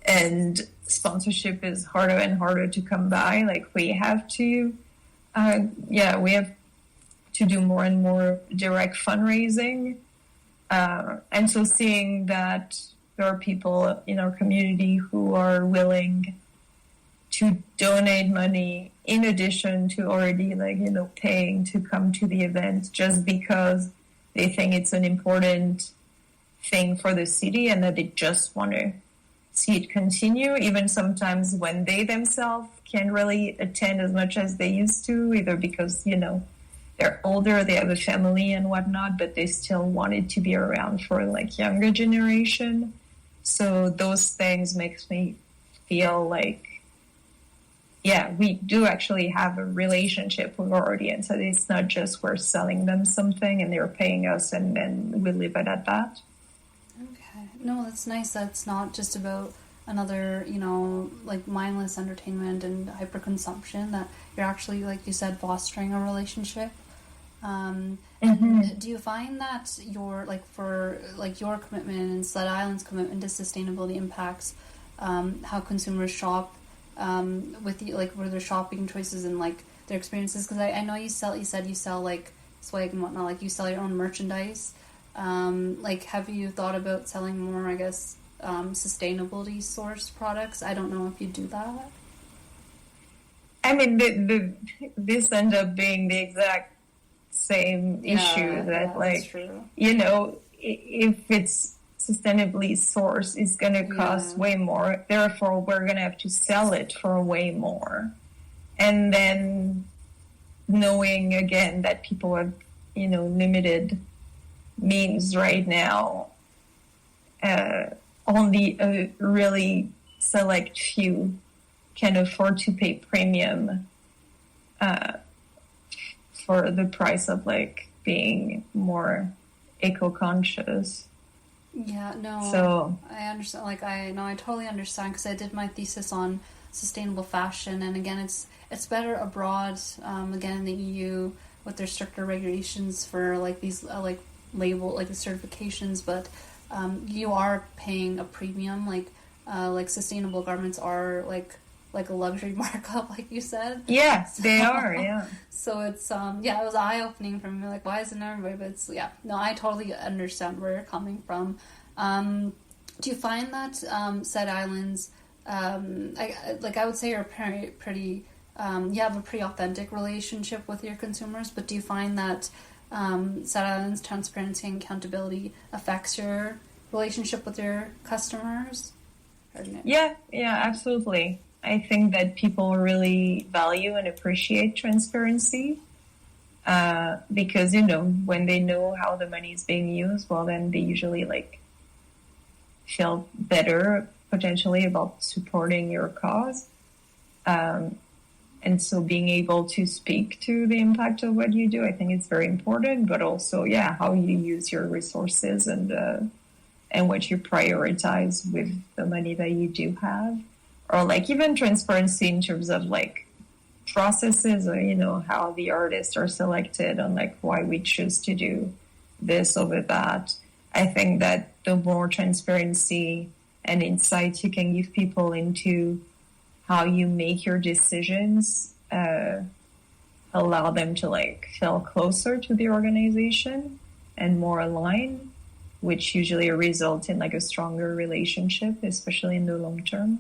and sponsorship is harder and harder to come by, like we have to do more and more direct fundraising. And so seeing that there are people in our community who are willing to donate money in addition to already paying to come to the event just because they think it's an important thing for the city and that they just want to see it continue, even sometimes when they themselves can't really attend as much as they used to, either because, they're older, they have a family and whatnot, but they still wanted to be around for like younger generation. So those things makes me feel like yeah, we do actually have a relationship with our audience. So it's not just we're selling them something and they're paying us and then we leave it at that. Okay. No, that's nice. That's not just about another, like mindless entertainment and hyperconsumption, that you're actually, like you said, fostering a relationship. And do you find that your your commitment and Sled Island's commitment to sustainability impacts how consumers shop with you, like, were their shopping choices and like their experiences? Because I know you said you sell like swag and whatnot, like you sell your own merchandise. Like, have you thought about selling more, I guess, sustainability sourced products? I don't know if you do that. I mean, this ends up being the exact same issue that, like, if it's sustainably sourced, it's going to cost way more. Therefore, we're going to have to sell it for way more. And then knowing, again, that people have, limited means right now, only a really select few can afford to pay premium for the price of, like, being more eco-conscious. Yeah, no. So I understand. Like, I totally understand, because I did my thesis on sustainable fashion, and again, it's better abroad. Again, in the EU with their stricter regulations for like these like label, like the certifications, but you are paying a premium. Like sustainable garments are like a luxury markup, like you said. Yeah, so, they are. Yeah. So it's it was eye opening for me. Like, why isn't everybody? But it's I totally understand where you're coming from. Do you find that Sled Islands, I would say you're pretty you have a pretty authentic relationship with your consumers, but do you find that Sled Islands transparency and accountability affects your relationship with your customers? Yeah, absolutely. I think that people really value and appreciate transparency because, when they know how the money is being used, well, then they usually feel better potentially about supporting your cause. And so being able to speak to the impact of what you do, I think it's very important, but also, how you use your resources and what you prioritize with the money that you do have. Or even transparency in terms of processes, or how the artists are selected, and why we choose to do this over that. I think that the more transparency and insight you can give people into how you make your decisions, allow them to feel closer to the organization and more aligned, which usually results in a stronger relationship, especially in the long term.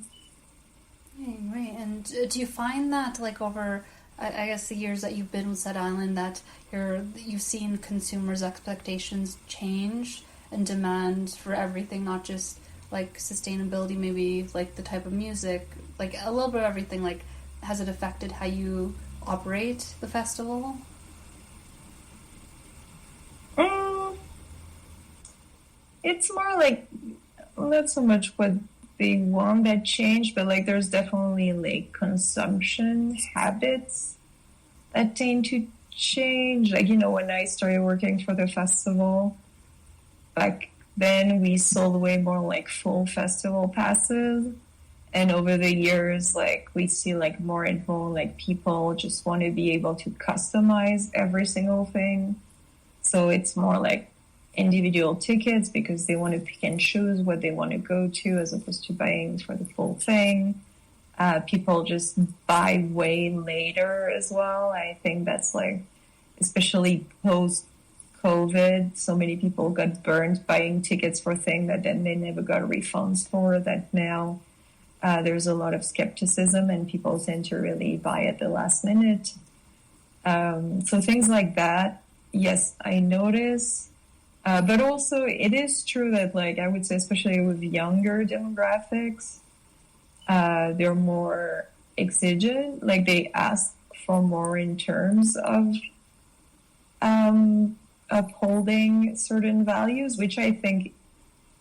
Right. And do you find that over, I guess, the years that you've been with Sled Island, that you've seen consumers' expectations change and demand for everything, not just sustainability, maybe the type of music, a little bit of everything? Has it affected how you operate the festival? It's more not so much what they want that change, but there's definitely consumption habits that tend to change. When I started working for the festival, back then we sold way more full festival passes, and over the years we see more and more people just want to be able to customize every single thing. So it's more individual tickets because they want to pick and choose what they want to go to, as opposed to buying for the full thing. People just buy way later as well. I think that's especially post-COVID, so many people got burned buying tickets for things that then they never got refunds for, that now there's a lot of skepticism and people tend to really buy at the last minute. So things like that, yes, I notice. But also, it is true that, I would say, especially with younger demographics, they're more exigent. They ask for more in terms of upholding certain values, which I think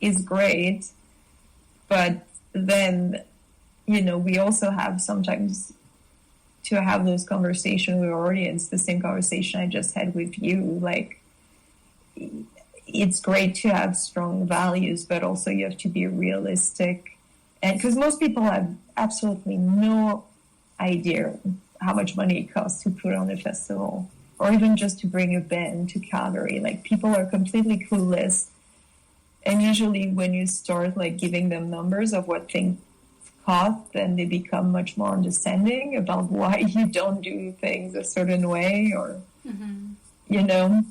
is great. But then, we also have sometimes to have those conversations with our audience, the same conversation I just had with you. Like, it's great to have strong values, but also you have to be realistic. And because most people have absolutely no idea how much money it costs to put on a festival, or even just to bring a band to Calgary. Like, people are completely clueless. And usually when you start like giving them numbers of what things cost, then they become much more understanding about why you don't do things a certain way, or, you know.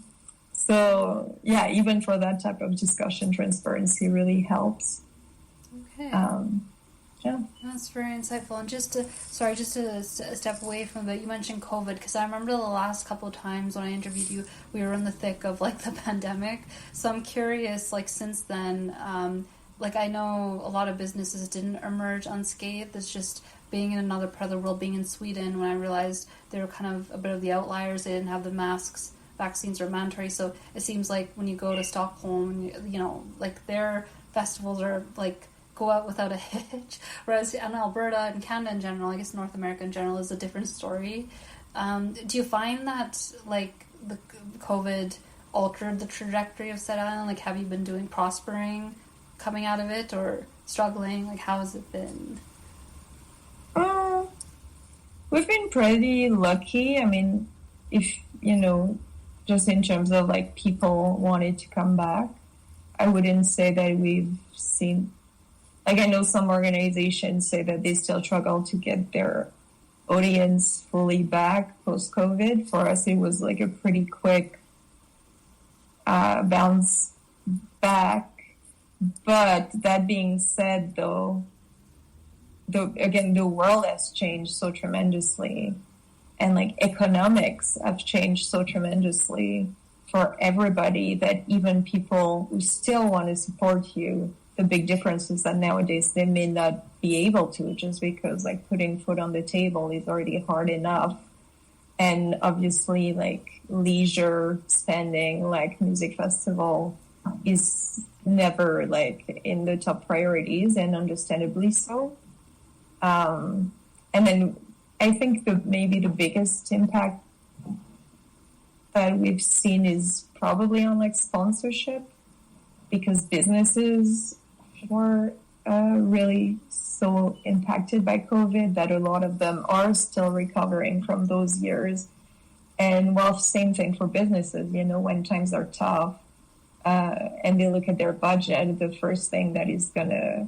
So, yeah, even for that type of discussion, transparency really helps. Okay. Yeah. That's very insightful. And just to step away from it, you mentioned COVID, because I remember the last couple of times when I interviewed you, we were in the thick of like the pandemic. So I'm curious, like, since then, like, I know a lot of businesses didn't emerge unscathed. It's just being in another part of the world, being in Sweden, when I realized they were kind of a bit of the outliers. They didn't have the masks. Vaccines are mandatory. So it seems like when you go to Stockholm, you know, like, their festivals are like go out without a hitch, whereas in Alberta and Canada in general, I guess North America in general, is a different story. Do you find that like the COVID altered the trajectory of Sled Island? Like, have you been prospering coming out of it, or struggling? Like, how has it been? We've been pretty lucky. I mean, if, you know, just in terms of like people wanted to come back, I wouldn't say that we've seen, like, I know some organizations say that they still struggle to get their audience fully back post-COVID. For us, it was like a pretty quick bounce back. But that being said, though, the world has changed so tremendously, and like economics have changed so tremendously for everybody, that even people who still want to support you, the big difference is that nowadays they may not be able to, just because like putting food on the table is already hard enough. And obviously, like, leisure spending, like music festival, is never like in the top priorities, and understandably so. And then I think maybe the biggest impact that we've seen is probably on like sponsorship, because businesses were really so impacted by COVID that a lot of them are still recovering from those years. And well, same thing for businesses, you know, when times are tough and they look at their budget, the first thing that is going to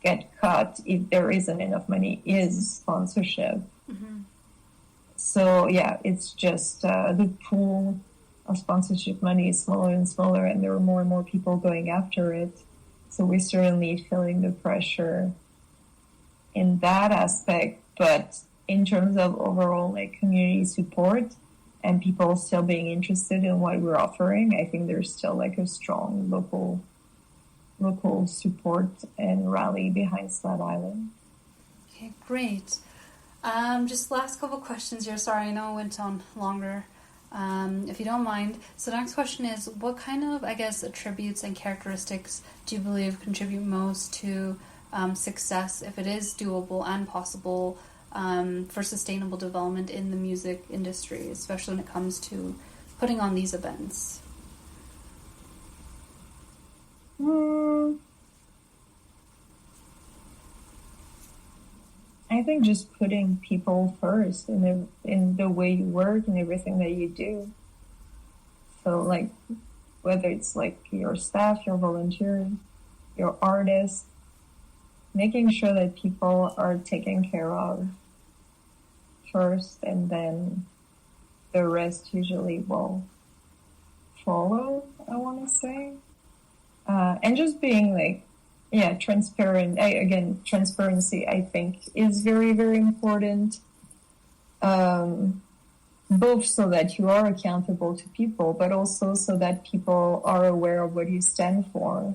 get cut, if there isn't enough money, is sponsorship. So yeah, it's just the pool of sponsorship money is smaller and smaller, and there are more and more people going after it. So we're certainly feeling the pressure in that aspect. But in terms of overall like community support and people still being interested in what we're offering, I think there's still like a strong local support and rally behind Sled Island. Okay, great. Just last couple questions here. Sorry, I know it went on longer. If you don't mind. So the next question is, what kind of, I guess, attributes and characteristics do you believe contribute most to success, if it is doable and possible, for sustainable development in the music industry, especially when it comes to putting on these events? I think just putting people first in the way you work and everything that you do. So like, whether it's like your staff, your volunteers, your artists, making sure that people are taken care of first, and then the rest usually will follow, I want to say. And just being like, yeah, transparent. Transparency, I think, is very, very important. Both so that you are accountable to people, but also so that people are aware of what you stand for.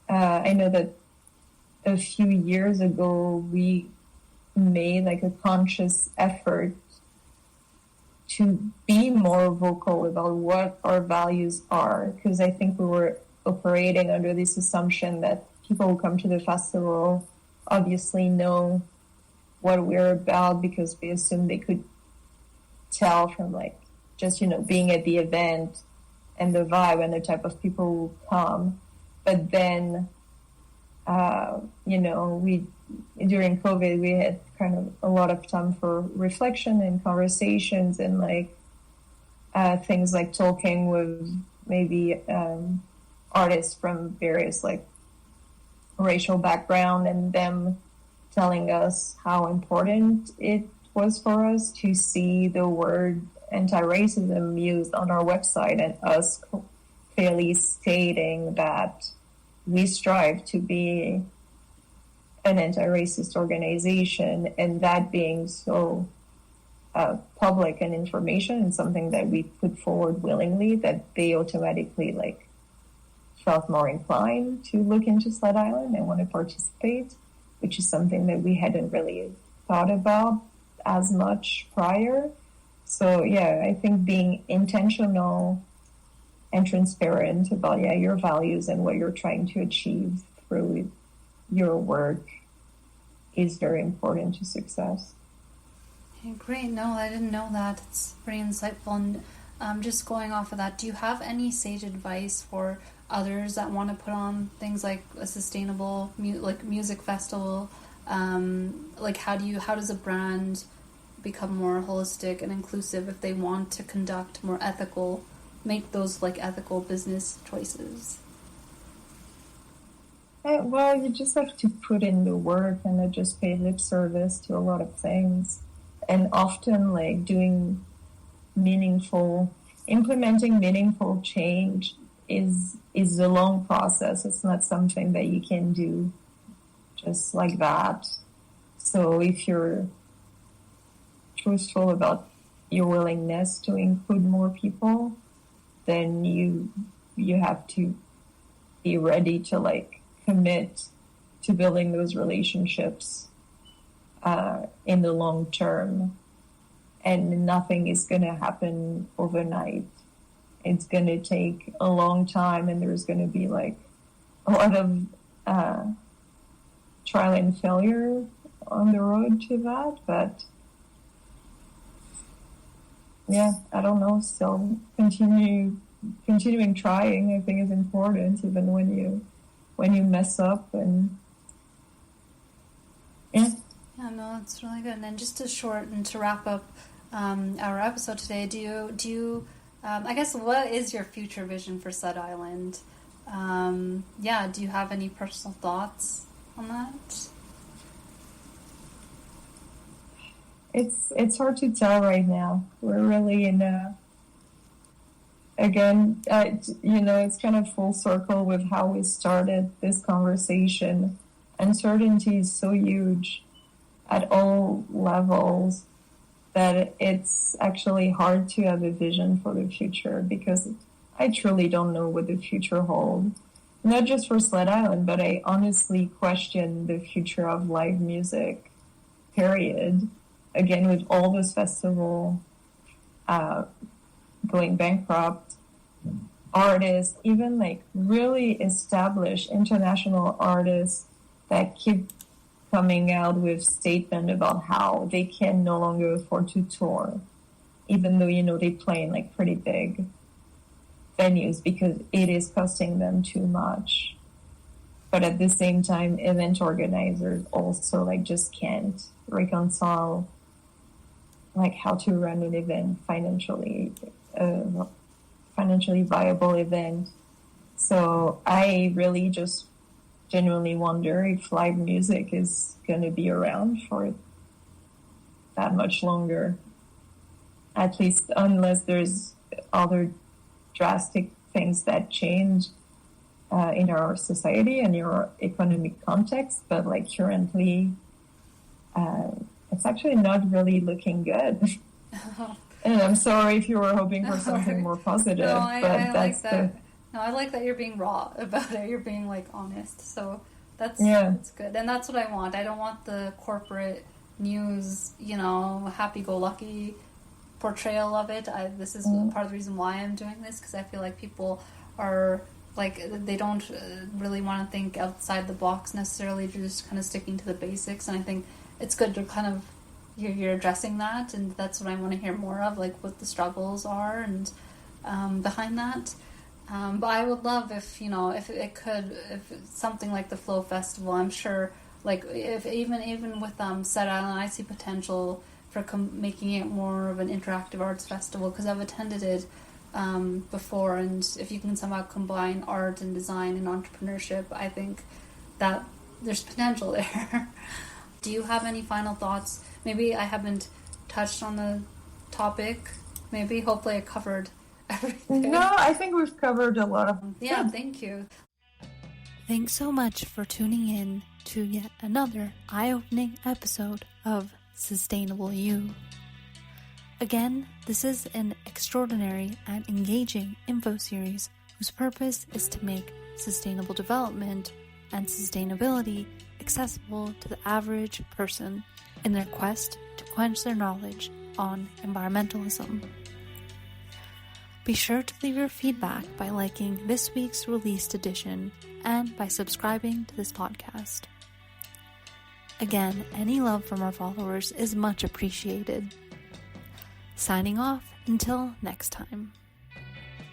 I know that a few years ago, we made like a conscious effort to be more vocal about what our values are, because I think we were operating under this assumption that people who come to the festival obviously know what we're about, because we assumed they could tell from like just, being at the event and the vibe and the type of people who come. But then, we during COVID, we had kind of a lot of time for reflection and conversations and like things like talking with maybe artists from various like racial background, and them telling us how important it was for us to see the word anti-racism used on our website, and us clearly stating that we strive to be an anti-racist organization, and that being so public and information and something that we put forward willingly, that they automatically like felt more inclined to look into Sled Island and want to participate, which is something that we hadn't really thought about as much prior. So yeah, I think being intentional and transparent about your values and what you're trying to achieve through your work is very important to success. Okay, great. No, I didn't know that. It's pretty insightful. And just going off of that, do you have any sage advice for others that want to put on things like a sustainable music festival? How does a brand become more holistic and inclusive if they want to conduct more ethical, make those like ethical business choices? Well, you just have to put in the work and not just pay lip service to a lot of things. And often like implementing meaningful change is a long process. It's not something that you can do just like that. So if you're truthful about your willingness to include more people, then you have to be ready to like commit to building those relationships in the long term. And nothing is going to happen overnight. It's going to take a long time, and there's going to be like a lot of trial and failure on the road to that. But yeah, I don't know. Still continuing trying, I think, is important, even when you mess up. And yeah. Yeah, no, it's really good. And then just to wrap up our episode today, do you I guess, what is your future vision for Sled Island? Do you have any personal thoughts on that? It's hard to tell right now. We're really in it's kind of full circle with how we started this conversation. Uncertainty is so huge at all levels that it's actually hard to have a vision for the future, because I truly don't know what the future holds. Not just for Sled Island, but I honestly question the future of live music, period. Again, with all this festival going bankrupt, artists, even like really established international artists that keep coming out with statement about how they can no longer afford to tour, even though, they play in like pretty big venues, because it is costing them too much. But at the same time, event organizers also like just can't reconcile like how to run an event financially viable event. So I really just genuinely wonder if live music is going to be around for that much longer, at least unless there's other drastic things that change in our society and your economic context. But like currently, it's actually not really looking good. And I'm sorry if you were hoping for something more positive, I that's like that. No, I like that you're being raw about it. You're being like honest. So that's good. And that's what I want. I don't want the corporate news, happy-go-lucky portrayal of it. This is part of the reason why I'm doing this, because I feel like people are like, they don't really want to think outside the box necessarily. They're just kind of sticking to the basics. And I think it's good to kind of, you're addressing that, and that's what I want to hear more of, like what the struggles are and behind that. But I would love if, if it's something like the Flow Festival, I'm sure, like if even with Sled Island, I see potential for making it more of an interactive arts festival, because I've attended it before, and if you can somehow combine art and design and entrepreneurship, I think that there's potential there. Do you have any final thoughts? Maybe I haven't touched on the topic. Maybe, hopefully I covered everything. No, I think we've covered a lot of... Yeah, thank you. Thanks so much for tuning in to yet another eye-opening episode of Sustainable You. Again, this is an extraordinary and engaging info series whose purpose is to make sustainable development and sustainability accessible to the average person in their quest to quench their knowledge on environmentalism. Be sure to leave your feedback by liking this week's released edition and by subscribing to this podcast. Again, any love from our followers is much appreciated. Signing off until next time.